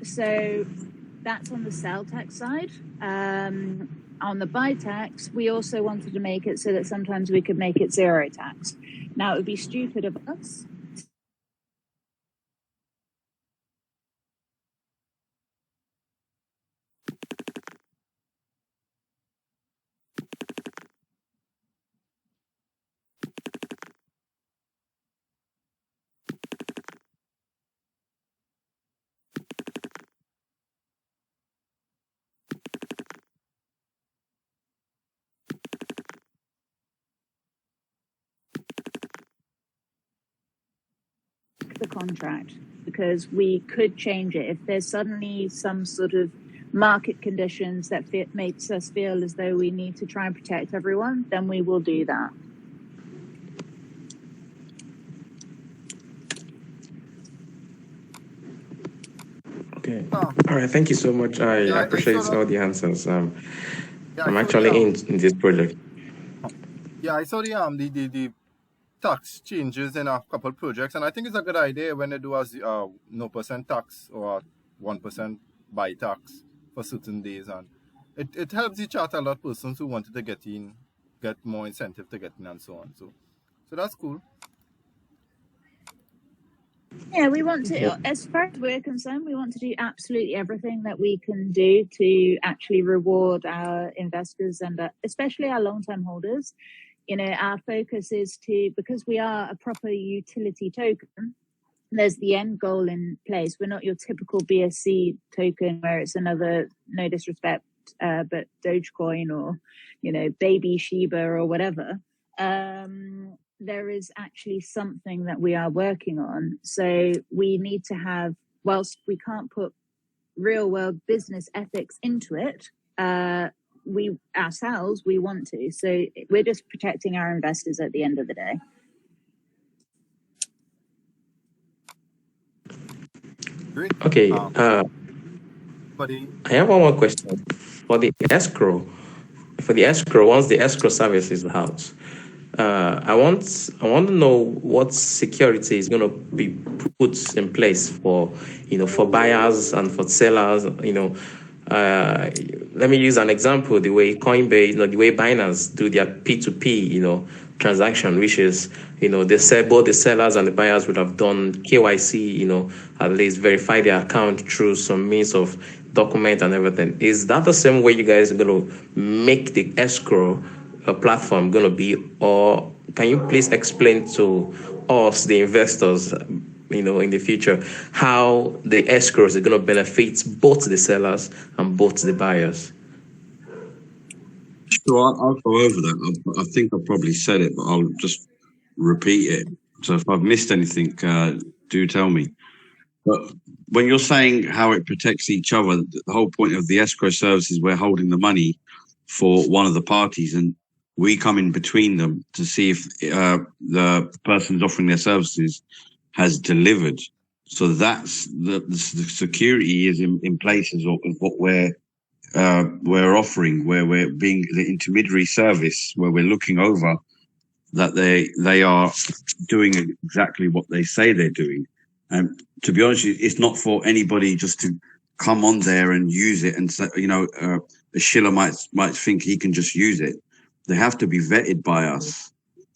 [SPEAKER 2] So that's on the sell tax side. On the buy tax, we also wanted to make it so that sometimes we could make it zero tax. Now, it would be stupid of us the contract, because we could change it if there's suddenly some sort of market conditions that makes us feel as though we need to try and protect everyone, then we will do that.
[SPEAKER 4] Okay. All right. Thank you so much. I appreciate all the answers. I'm actually in this project.
[SPEAKER 1] Yeah, I saw the tax changes in a couple of projects, and I think it's a good idea when they do a 0% tax or 1% buy tax for certain days, and it helps the chart a lot. Persons who wanted to get more incentive to get in, and so on. So that's cool.
[SPEAKER 2] Yeah, we want to, as far as we're concerned, we want to do absolutely everything that we can do to actually reward our investors and especially our long-term holders. You know, our focus is to, because we are a proper utility token, there's the end goal in place. We're not your typical BSC token where it's another, no disrespect, but Dogecoin or, you know, baby Shiba or whatever. There is actually something that we are working on. So we need to have, whilst we can't put real world business ethics into it, we ourselves, we want to. So we're just protecting our investors at the end of the day.
[SPEAKER 1] Great.
[SPEAKER 4] Okay. I have one more question. For the escrow, once the escrow service is out, I want to know what security is going to be put in place for, you know, for buyers and for sellers. You know, let me use an example: the way Coinbase, you know, the way Binance do their P2P, you know, transaction, which is, you know, they say both the sellers and the buyers would have done KYC, you know, at least verify their account through some means of document and everything. Is that the same way you guys are going to make the escrow platform going to be, or can you please explain to us, the investors, you know, in the future, how the escrows are going to benefit both the sellers and both the buyers?
[SPEAKER 3] Sure, I'll go over that. I think I probably said it, but I'll just repeat it. So if I've missed anything, do tell me. But when you're saying how it protects each other, the whole point of the escrow service is we're holding the money for one of the parties, and we come in between them to see if the person who's offering their services has delivered. So that's the security is in place is what we're offering, where we're being the intermediary service, where we're looking over that they are doing exactly what they say they're doing. And to be honest, it's not for anybody just to come on there and use it and say, you know, a shiller might think he can just use it. They have to be vetted by us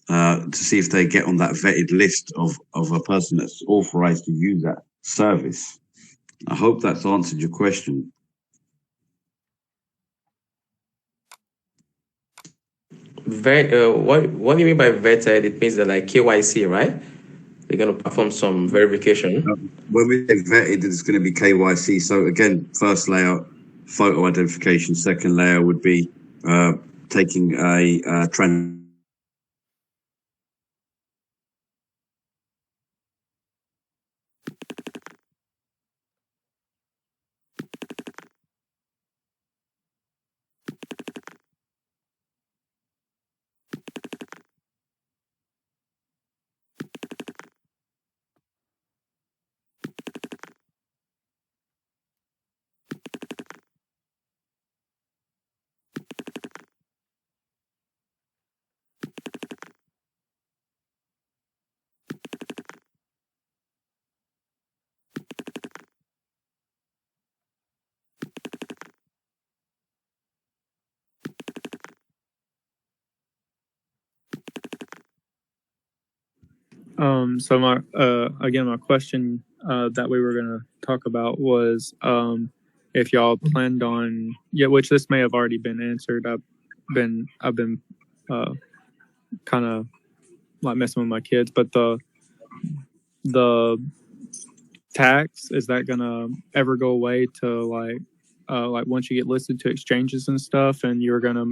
[SPEAKER 3] to see if they get on that vetted list of a person that's authorized to use that service. I hope that's answered your question.
[SPEAKER 4] What do you mean by vetted? It means that like KYC, right? They're going to perform some verification.
[SPEAKER 3] When we say vetted, it's going to be KYC. So again, first layer, photo identification. Second layer would be taking a
[SPEAKER 6] So my question that we were going to talk about was if y'all planned on, which this may have already been answered. I've been kind of like messing with my kids, but the tax, is that gonna ever go away to like once you get listed to exchanges and stuff? And you're gonna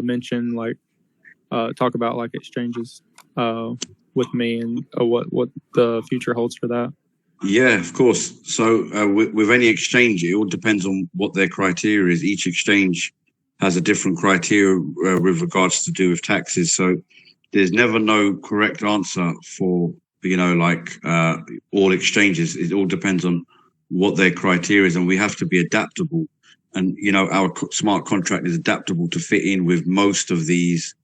[SPEAKER 6] mention like talk about like exchanges with me and what the future holds for that.
[SPEAKER 3] Yeah, of course. So with any exchange, it all depends on what their criteria is. Each exchange has a different criteria with regards to do with taxes. So there's never no correct answer for, all exchanges. It all depends on what their criteria is, and we have to be adaptable. And, our smart contract is adaptable to fit in with most of these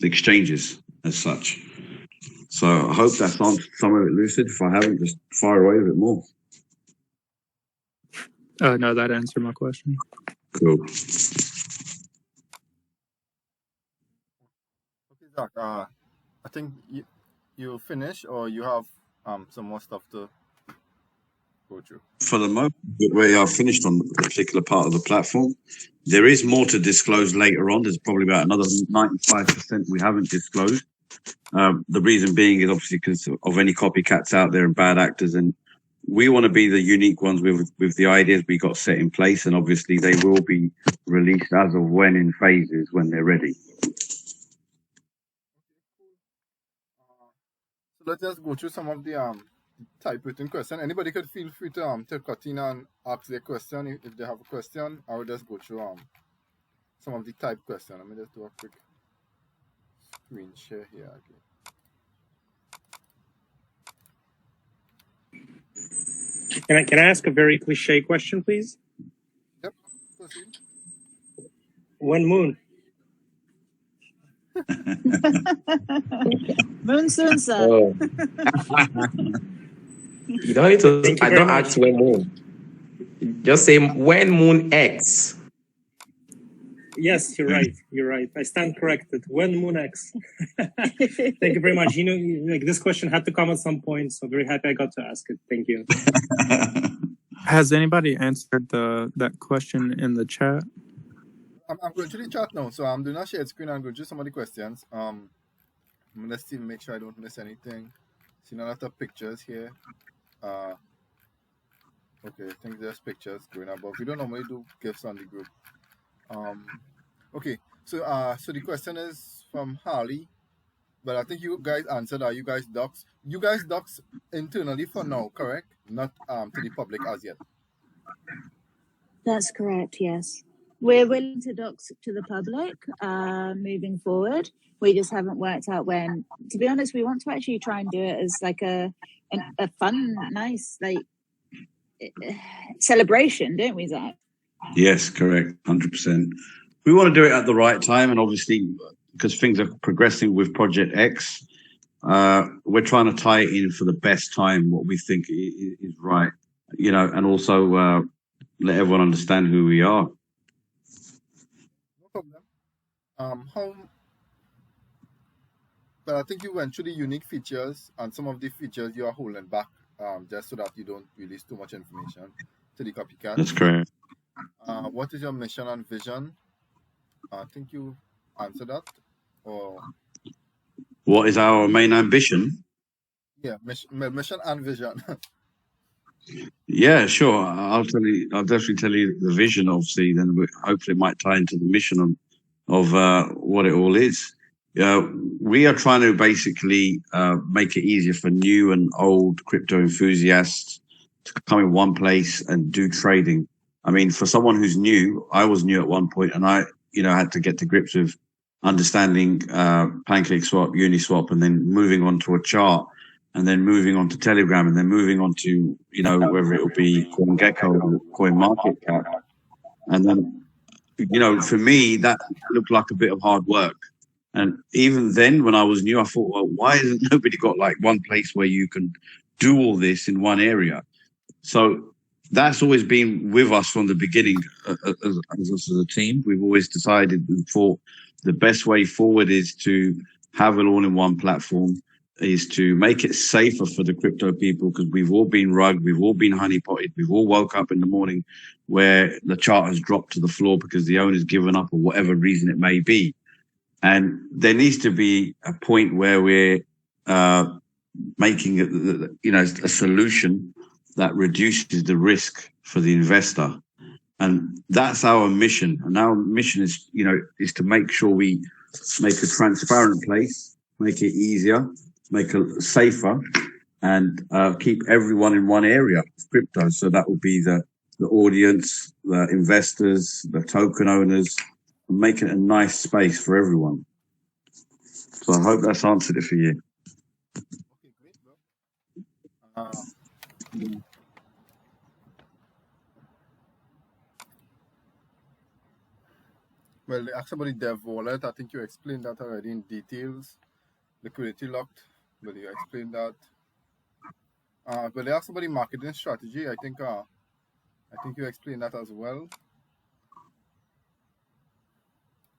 [SPEAKER 3] exchanges as such. So I hope that's answered some of it, Lucid. If I haven't, just fire away a bit more.
[SPEAKER 6] No, that answered my question.
[SPEAKER 3] Cool.
[SPEAKER 1] Okay, Zach. I think you finish, or you have some more stuff to go through.
[SPEAKER 3] For the moment, we are finished on a particular part of the platform. There is more to disclose later on. There's probably about another 95% we haven't disclosed. The reason being is obviously because of any copycats out there and bad actors, and we want to be the unique ones with the ideas we got set in place, and obviously they will be released as of when in phases when they're ready.
[SPEAKER 1] So let's just go through some of the typewritten question. Anybody could feel free to cut in and ask their question if they have a question. I will just go through some of the type question. Let me just do a quick screen share here again.
[SPEAKER 7] Can I ask a very cliche question, please?
[SPEAKER 1] Yep. Proceed.
[SPEAKER 7] When Moon?
[SPEAKER 2] Moon soon, sir.
[SPEAKER 4] Oh. You don't need to.
[SPEAKER 7] Thank you
[SPEAKER 4] I
[SPEAKER 7] very
[SPEAKER 4] don't
[SPEAKER 7] much.
[SPEAKER 4] ask when Moon. Just say when MoonX.
[SPEAKER 7] Yes, you're right. You're right. I stand corrected. When MoonX? Thank you very much. Like this question had to come at some point, so very happy I got to ask it. Thank you.
[SPEAKER 6] Has anybody answered that question in the chat?
[SPEAKER 1] I'm going to the chat now, so I'm doing a shared screen and going through some of the questions. Let's see, make sure I don't miss anything. Seeing a lot of pictures here. Okay, I think there's pictures going above. We don't normally do gifts on the group. Okay, so the question is from Harley, but I think you guys answered. Are you guys docs? You guys docs internally for now, correct? Not to the public as yet.
[SPEAKER 2] That's correct, yes. We're willing to dox to the public moving forward. We just haven't worked out when. To be honest, we want to actually try and do it as like a fun, nice, like celebration, don't we, Zach?
[SPEAKER 3] Yes, correct, 100%. We want to do it at the right time, and obviously, because things are progressing with Project X, we're trying to tie it in for the best time, what we think is right, and also let everyone understand who we are.
[SPEAKER 1] No problem. But I think you went through the unique features and some of the features you are holding back just so that you don't release too much information to the copycats.
[SPEAKER 3] That's correct.
[SPEAKER 1] What is your mission and vision? I think you answered that. Or
[SPEAKER 3] What is our main ambition?
[SPEAKER 1] yeah, mission and vision.
[SPEAKER 3] Yeah, sure. I'll definitely tell you the vision. Obviously, then hopefully it might tie into the mission of what it all is. We are trying to basically make it easier for new and old crypto enthusiasts to come in one place and do trading. I mean, for someone who's new, I was new at one point, and I, had to get to grips with understanding PancakeSwap, Uniswap, and then moving on to a chart, and then moving on to Telegram, and then moving on to, whether it will be CoinGecko or CoinMarketCap. And then, for me, that looked like a bit of hard work. And even then, when I was new, I thought, well, why hasn't nobody got like one place where you can do all this in one area? So that's always been with us from the beginning as a team. We've always decided and thought the best way forward is to have an all-in-one platform, is to make it safer for the crypto people, because we've all been rugged, we've all been honeypotted, we've all woke up in the morning where the chart has dropped to the floor because the owner's given up or whatever reason it may be. And there needs to be a point where we're making a solution that reduces the risk for the investor. And that's our mission. And our mission is, is to make sure we make a transparent place, make it easier, make it safer, and keep everyone in one area of crypto. So that will be the audience, the investors, the token owners, and make it a nice space for everyone. So I hope that's answered it for you.
[SPEAKER 1] Okay, great, bro. Well, they asked about the dev wallet. I think you explained that already in details. Liquidity locked. Well, you explained that. But they asked about the marketing strategy. I think you explained that as well.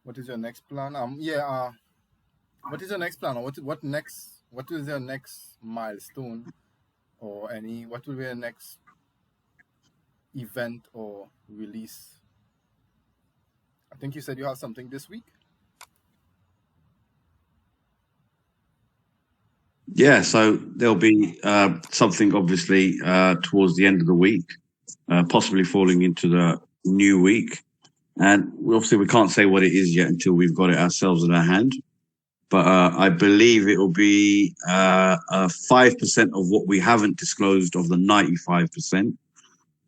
[SPEAKER 1] What is your next plan? What is your next plan? Or what next? What is your next milestone? Or what will be your next event or release? I think you said you have something this week.
[SPEAKER 3] Yeah, so there'll be something obviously towards the end of the week, possibly falling into the new week. And obviously we can't say what it is yet until we've got it ourselves in our hand. But I believe it will be 5% of what we haven't disclosed of the 95%.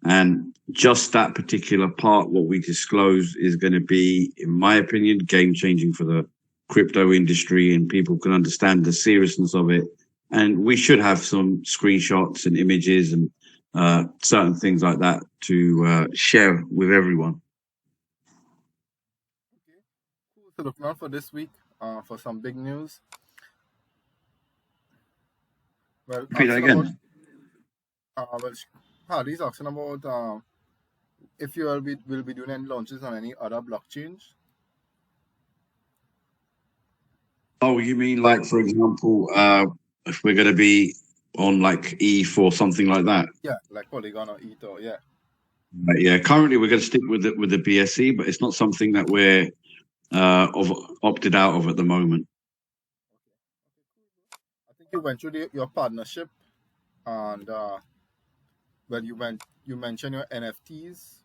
[SPEAKER 3] And just that particular part, what we disclose, is going to be, in my opinion, game-changing for the crypto industry, and people can understand the seriousness of it. And we should have some screenshots and images and certain things like that to share with everyone.
[SPEAKER 1] Okay, cool. So looking out for this week for some big news. Well,
[SPEAKER 3] Repeat that again.
[SPEAKER 1] Hardy's asking about if you will be doing any launches on any other blockchains.
[SPEAKER 3] Oh, you mean like, for example, if we're going to be on like ETH or something like that?
[SPEAKER 1] Yeah, like Polygon or Ether, yeah.
[SPEAKER 3] Yeah, currently we're going to stick with the BSC, but it's not something that we're opted out of at the moment.
[SPEAKER 1] I think you went through your partnership, and you mentioned your NFTs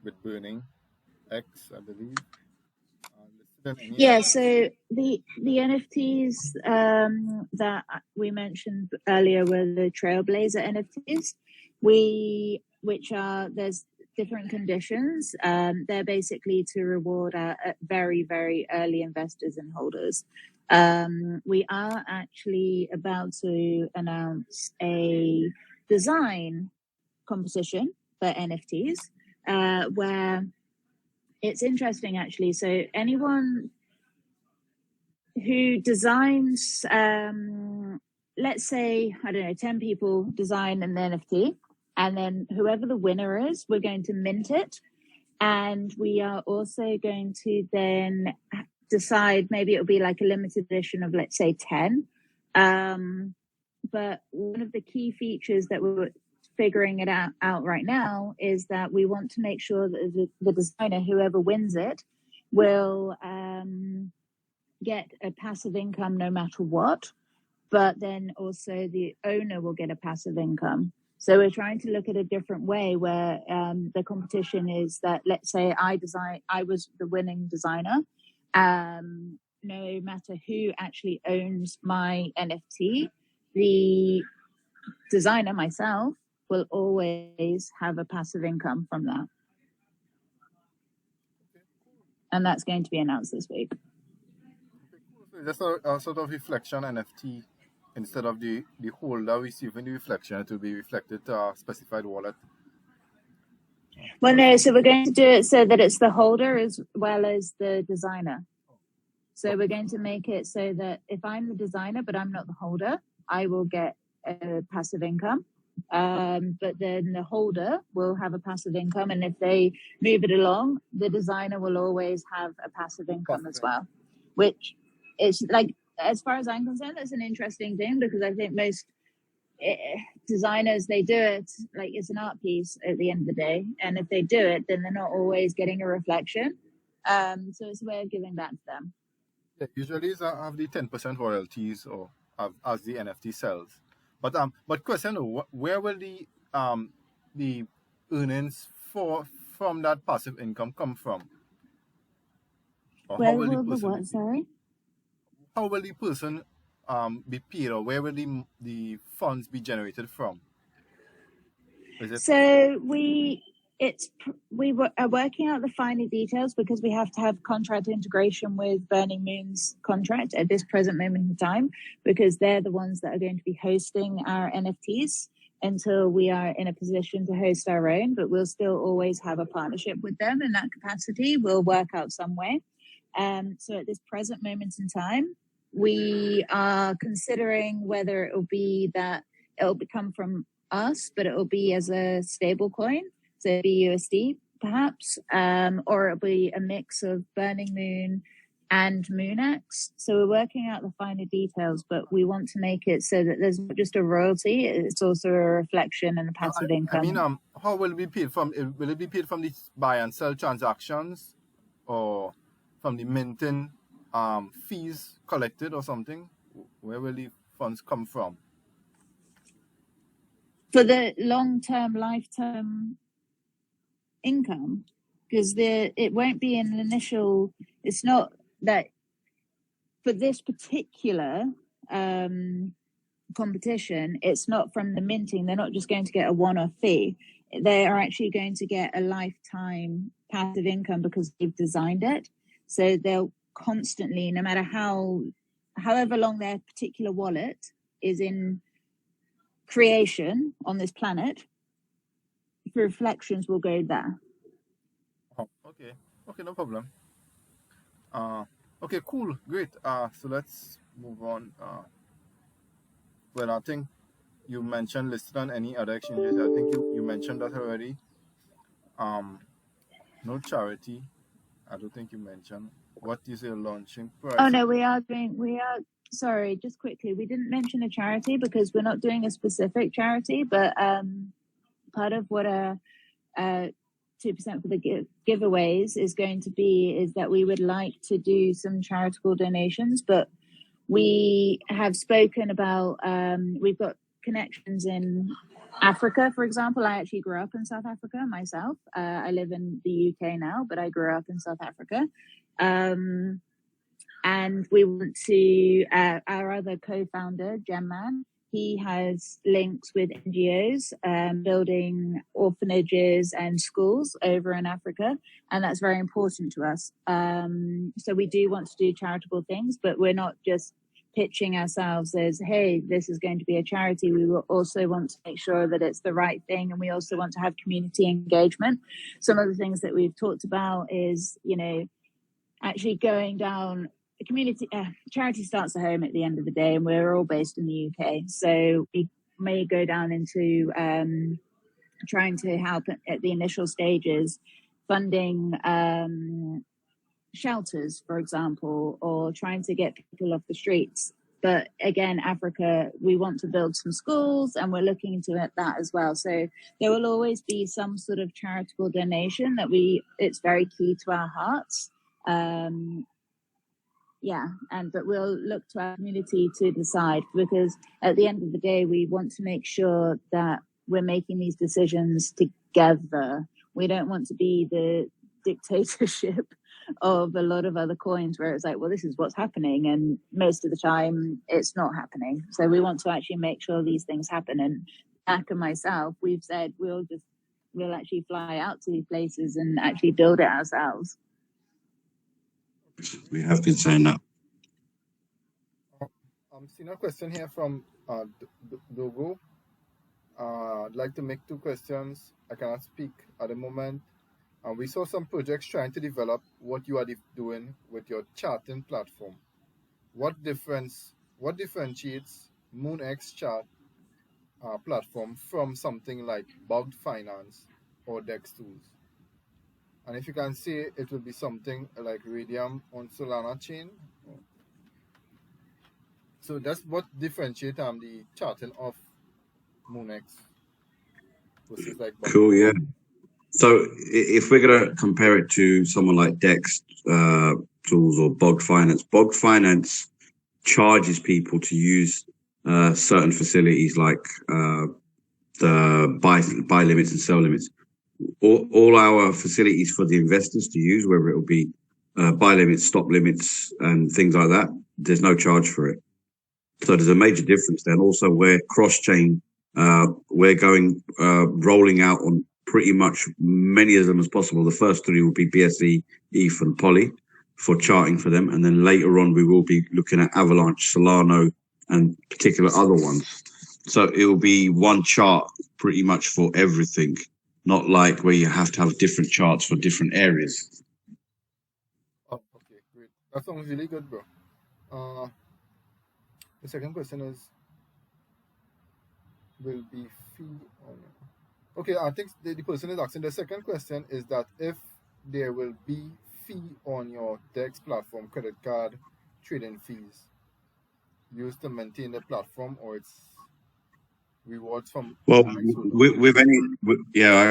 [SPEAKER 1] with Burning X, I believe.
[SPEAKER 2] Yeah, so the NFTs that we mentioned earlier were the Trailblazer NFTs. There's different conditions. They're basically to reward our very, very early investors and holders. We are actually about to announce a design competition for NFTs where it's interesting, actually. So anyone who designs, let's say, 10 people design an NFT, and then whoever the winner is, we're going to mint it. And we are also going to then decide, maybe it'll be like a limited edition of, let's say, 10. but one of the key features that we're figuring it out right now is that we want to make sure that the designer, whoever wins it, will get a passive income no matter what, but then also the owner will get a passive income. So we're trying to look at a different way where the competition is that, let's say I was the winning designer. No matter who actually owns my NFT, the designer, myself, will always have a passive income from that. And that's going to be announced this week.
[SPEAKER 1] So just a sort of reflection NFT, instead of the holder receiving the reflection, it will be reflected to a specified wallet.
[SPEAKER 2] Well, no, so we're going to do it so that it's the holder as well as the designer. So we're going to make it so that if I'm the designer, but I'm not the holder, I will get a passive income. But then the holder will have a passive income. And if they move it along, the designer will always have a passive income as well, which is like, as far as I'm concerned, that's an interesting thing because I think most designers, they do it like it's an art piece at the end of the day. And if they do it, then they're not always getting a reflection. So it's a way of giving back to them.
[SPEAKER 1] Usually it's have the 10% royalties or as the NFT sells. But question, where will the earnings from that passive income come from? Or
[SPEAKER 2] where will the what, sorry?
[SPEAKER 1] How will the person be paid, or where will the funds be generated from?
[SPEAKER 2] So we are working out the finer details because we have to have contract integration with Burning Moon's contract at this present moment in time, because they're the ones that are going to be hosting our NFTs until we are in a position to host our own, but we'll still always have a partnership with them in that capacity. We'll work out some way. So at this present moment in time, we are considering whether it will be that it will come from us, but it will be as a stable coin, so BUSD perhaps, or it'll be a mix of Burning Moon and MoonX. So we're working out the finer details, but we want to make it so that there's not just a royalty, it's also a reflection and a passive income.
[SPEAKER 1] I mean, how will it be paid from? Will it be paid from the buy and sell transactions, or from the minting fees collected or something? Where will the funds come from?
[SPEAKER 2] For the long-term, lifetime income, because it won't be an initial, it's not that for this particular competition, it's not from the minting. They're not just going to get a one-off fee. They are actually going to get a lifetime passive income because they've designed it. So they'll constantly, no matter however long their particular wallet is in creation on this planet, reflections will go there.
[SPEAKER 1] Oh, okay, no problem. Okay, cool, great. So let's move on. Well, I think you mentioned listed on any other exchanges. I think you mentioned that already. No charity. I don't think you mentioned. What is your launching price?
[SPEAKER 2] Oh no, sorry, just quickly, we didn't mention a charity because we're not doing a specific charity, but part of what 2% for the giveaways is going to be is that we would like to do some charitable donations, but we have spoken about, we've got connections in Africa, for example. I actually grew up in South Africa myself. I live in the UK now, but I grew up in South Africa. And we want to, our other co-founder, Gemman, he has links with NGOs, building orphanages and schools over in Africa, and that's very important to us. So we do want to do charitable things, but we're not just pitching ourselves as, hey, this is going to be a charity. We will also want to make sure that it's the right thing, and we also want to have community engagement. Some of the things that we've talked about is, actually going down the community. Charity starts at home at the end of the day, and we're all based in the UK, so we may go down into trying to help at the initial stages, funding shelters, for example, or trying to get people off the streets. but again, Africa, we want to build some schools and we're looking into that as well. So there will always be some sort of charitable donation that it's very key to our hearts. But we'll look to our community to decide, because at the end of the day, we want to make sure that we're making these decisions together. We don't want to be the dictatorship of a lot of other coins where it's like, well, this is what's happening, and most of the time it's not happening. So we want to actually make sure these things happen. And Jack and myself, we've said we'll actually fly out to these places and actually build it ourselves.
[SPEAKER 3] We have been saying that.
[SPEAKER 1] I'm seeing a question here from Dogo. I'd like to make 2 questions. I cannot speak at the moment. We saw some projects trying to develop what you are doing with your charting platform. What differentiates MoonX chart platform from something like Bugged Finance or DEX tools? And if you can say it will be something like Radium on Solana chain. So that's what differentiates the charting of MoonX versus like Bugged.
[SPEAKER 3] Cool, yeah. So if we're going to compare it to someone like DEX tools or Bogged Finance charges people to use certain facilities like the buy limits and sell limits. All our facilities for the investors to use, whether it will be buy limits, stop limits, and things like that, there's no charge for it. So there's a major difference there. And also we're cross-chain. We're going rolling out on pretty much many of them as possible. The first 3 will be BSC, ETH, and Poly for charting for them. And then later on, we will be looking at Avalanche, Solano, and particular other ones. So it will be one chart pretty much for everything, not like where you have to have different charts for different areas.
[SPEAKER 1] Oh, okay, great. That sounds really good, bro. The second question is, will be fee on it? Okay, I think the person is asking, the second question is that if there will be fee on your DEX platform, credit card, trading fees used to maintain the platform, or it's rewards from...
[SPEAKER 3] Well,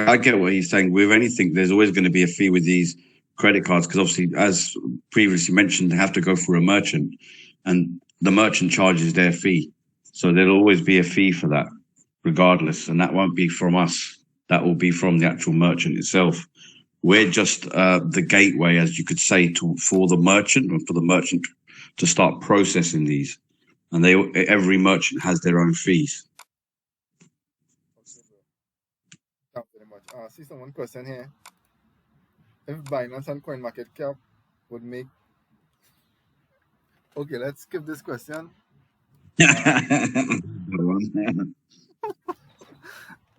[SPEAKER 3] I get what he's saying. With anything, there's always going to be a fee with these credit cards, because obviously, as previously mentioned, they have to go through a merchant, and the merchant charges their fee. So there'll always be a fee for that, regardless, and that won't be from us. That will be from the actual merchant itself. We're just the gateway, as you could say, for the merchant, and for the merchant to start processing these. And every merchant has their own fees.
[SPEAKER 1] Thank you very much. I see one question here. If Binance and CoinMarketCap would make... Okay, let's skip this question.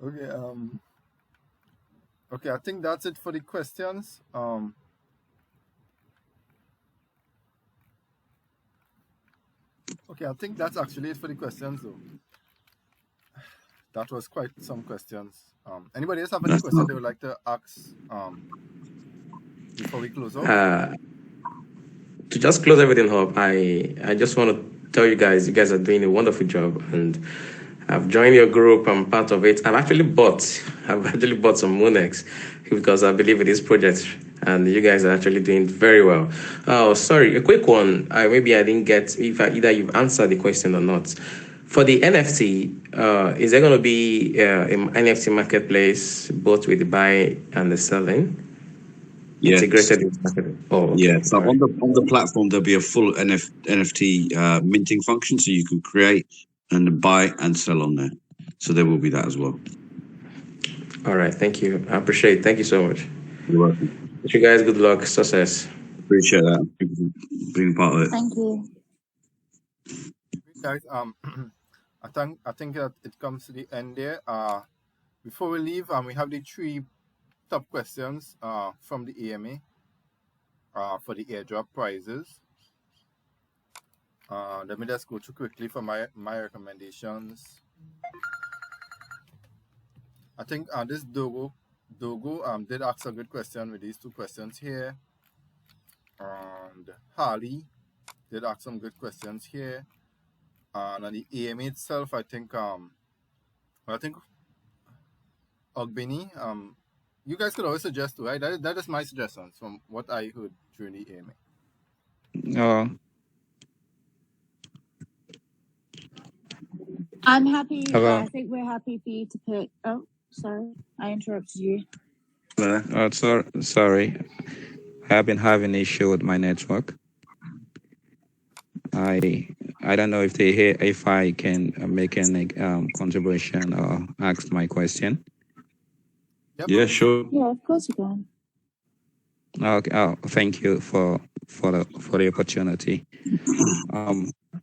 [SPEAKER 1] Okay, okay, I think that's it for the questions. Okay, I think that's actually it for the questions, though. That was quite some questions. Anybody else have any questions they would like to ask before we close off?
[SPEAKER 4] To just close everything up, I just want to tell you guys are doing a wonderful job, and I've joined your group. I'm part of it. I've actually bought some MoonX because I believe in this project, and you guys are actually doing very well. Oh, sorry, a quick one. Maybe I didn't get if either you've answered the question or not. For the NFT, is there going to be an NFT marketplace both with the buy and the selling?
[SPEAKER 3] Yes.
[SPEAKER 4] Integrated with marketing. Oh, okay.
[SPEAKER 3] Yeah. So on the platform, there'll be a full NFT minting function, so you can create and buy and sell on there. So there will be that as well.
[SPEAKER 4] All right. Thank you. I appreciate it. Thank you so much.
[SPEAKER 3] You're welcome.
[SPEAKER 4] Wish you guys good luck, success.
[SPEAKER 3] Appreciate that. Being part of it.
[SPEAKER 2] Thank you.
[SPEAKER 1] Guys, I think that it comes to the end there. Before we leave, we have the 3 top questions from the AMA for the airdrop prizes. Let me just go through quickly for my recommendations. I think this Dogo did ask a good question with these 2 questions here. And Harley did ask some good questions here. And on the AMA itself, I think Ogbeni, you guys could always suggest too, right? That is my suggestions from what I heard during the AMA.
[SPEAKER 8] Uh,
[SPEAKER 2] I'm happy.
[SPEAKER 8] hello.
[SPEAKER 2] I think we're happy for you to pick. Oh, sorry, I interrupted you.
[SPEAKER 8] Sorry. I've been having issue with my network. I don't know if I can make any contribution or ask my question.
[SPEAKER 1] Yep.
[SPEAKER 3] Yeah, sure.
[SPEAKER 2] Yeah, of course you can.
[SPEAKER 8] Okay. Oh, thank you for the opportunity.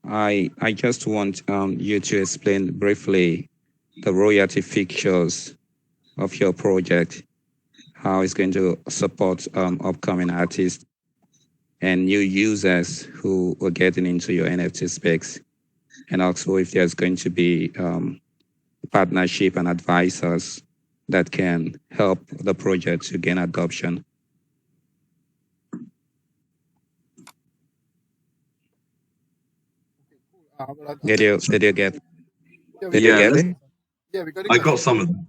[SPEAKER 8] I just want you to explain briefly the royalty fixtures of your project, how it's going to support upcoming artists and new users who are getting into your NFT specs, and also if there's going to be partnership and advisors that can help the project to gain adoption. Did you get it?
[SPEAKER 1] Yeah, we got
[SPEAKER 3] I got some of them.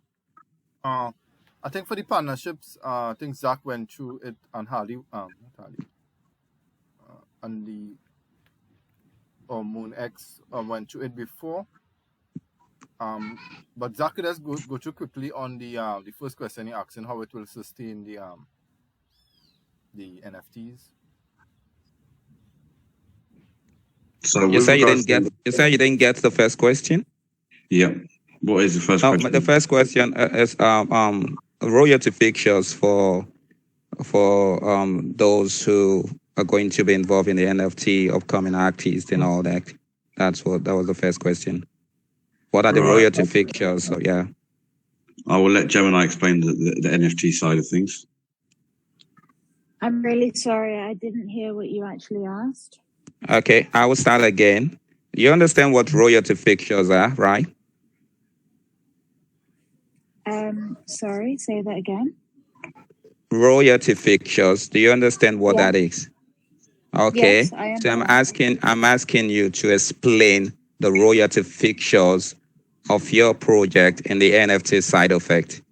[SPEAKER 1] I think for the partnerships, I think Zach went through it on Harley, not Harley, on the MoonX went through it before. But Zach could just go through quickly on the first question he asked, and how it will sustain the NFTs.
[SPEAKER 3] So
[SPEAKER 8] You say you didn't get the first question?
[SPEAKER 3] Yeah. What is the first question?
[SPEAKER 8] The first question is royalty fixtures for those who are going to be involved in the NFT, upcoming artists and all that. That was the first question. What are the royalty fixtures? So, yeah.
[SPEAKER 3] I will let Gemini explain the NFT side of things.
[SPEAKER 2] I'm really sorry, I didn't hear what you actually asked.
[SPEAKER 8] Okay, I will start again. You understand what royalty fixtures are, right?
[SPEAKER 2] Sorry, say that again.
[SPEAKER 8] Royalty fixtures. Do you understand what that is? Okay.
[SPEAKER 2] Yes, I
[SPEAKER 8] So
[SPEAKER 2] understand.
[SPEAKER 8] I'm asking you to explain the royalty fixtures of your project in the NFT side effect.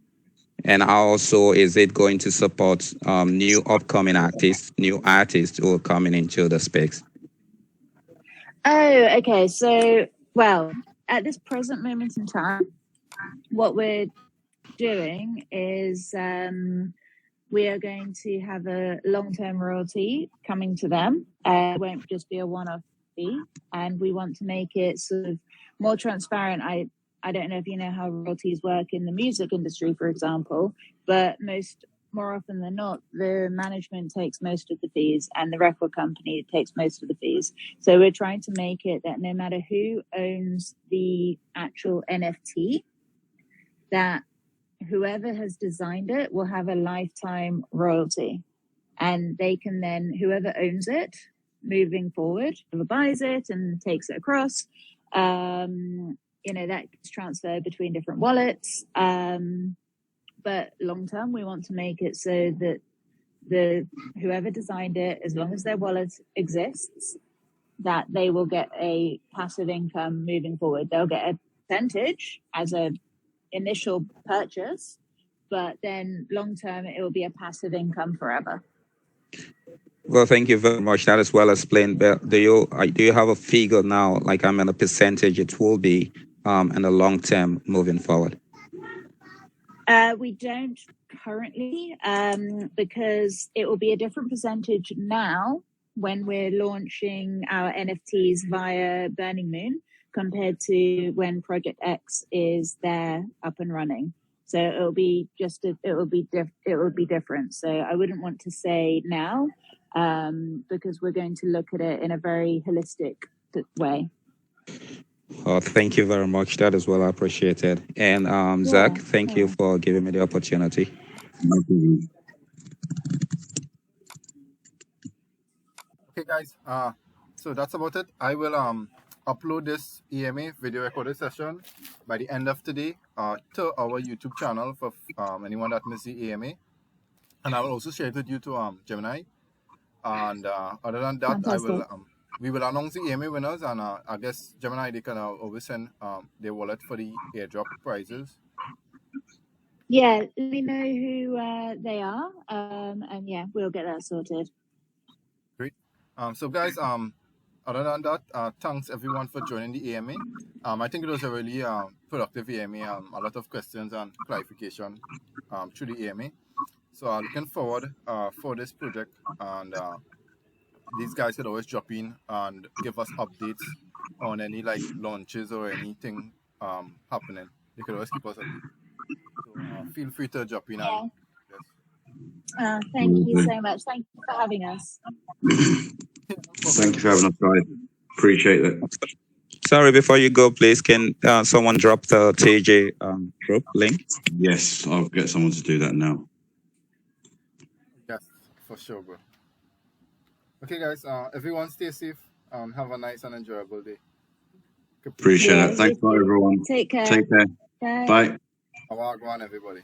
[SPEAKER 8] And also, is it going to support new upcoming artists, new artists who are coming into the space?
[SPEAKER 2] Oh, okay. So, well, at this present moment in time, what we're doing is we are going to have a long-term royalty coming to them. It won't just be a one-off fee, and we want to make it sort of more transparent. I don't know if you know how royalties work in the music industry, for example, but more often than not, the management takes most of the fees and the record company takes most of the fees. So we're trying to make it that no matter who owns the actual NFT, that whoever has designed it will have a lifetime royalty. And they can then, whoever owns it, moving forward, whoever buys it and takes it across, that gets transferred between different wallets. But long term, we want to make it so that whoever designed it, as long as their wallet exists, that they will get a passive income moving forward. They'll get a percentage as a initial purchase, but then long term it will be a passive income forever.
[SPEAKER 8] Well, thank you very much. That is well explained. But do you have a figure now, like a percentage it will be in the long term moving forward?
[SPEAKER 2] We don't currently, because it will be a different percentage now when we're launching our NFTs via Burning Moon compared to when Project X is there up and running. So it will be different. So I wouldn't want to say now, because we're going to look at it in a very holistic way.
[SPEAKER 8] Oh, thank you very much. That is well appreciated. And Zach, thank you for giving me the opportunity.
[SPEAKER 1] Okay, guys. So that's about it. I will upload this EMA video recorded session by the end of today to our YouTube channel for anyone that missed the EMA, and I will also share it with you to Gemini. And other than that,
[SPEAKER 2] Fantastic.
[SPEAKER 1] we will announce the AMA winners, and I guess Gemini, they can always send their wallet for the airdrop prizes.
[SPEAKER 2] Yeah, let me know who they are, and yeah, we'll get that sorted.
[SPEAKER 1] Great. So guys, other than that, thanks everyone for joining the AMA. I think it was a really productive AMA. A lot of questions and clarification through the AMA. So looking forward for this project, and these guys could always drop in and give us updates on any like launches or anything happening. They could always keep us updated. So feel free to drop in.
[SPEAKER 2] Yeah.
[SPEAKER 1] And
[SPEAKER 2] Thank you so much. Thank you for having us.
[SPEAKER 3] Thank you for having us, guys. Appreciate it.
[SPEAKER 8] Sorry, before you go, please, can someone drop the TJ group link?
[SPEAKER 3] Yes, I'll get someone to do that now.
[SPEAKER 1] Yes, for sure, bro. Okay, guys. Everyone stay safe and have a nice and enjoyable day.
[SPEAKER 3] Appreciate it. Thanks, everyone.
[SPEAKER 2] Take care.
[SPEAKER 3] Take care.
[SPEAKER 2] Bye.
[SPEAKER 3] Bye.
[SPEAKER 1] Awagwan, everybody.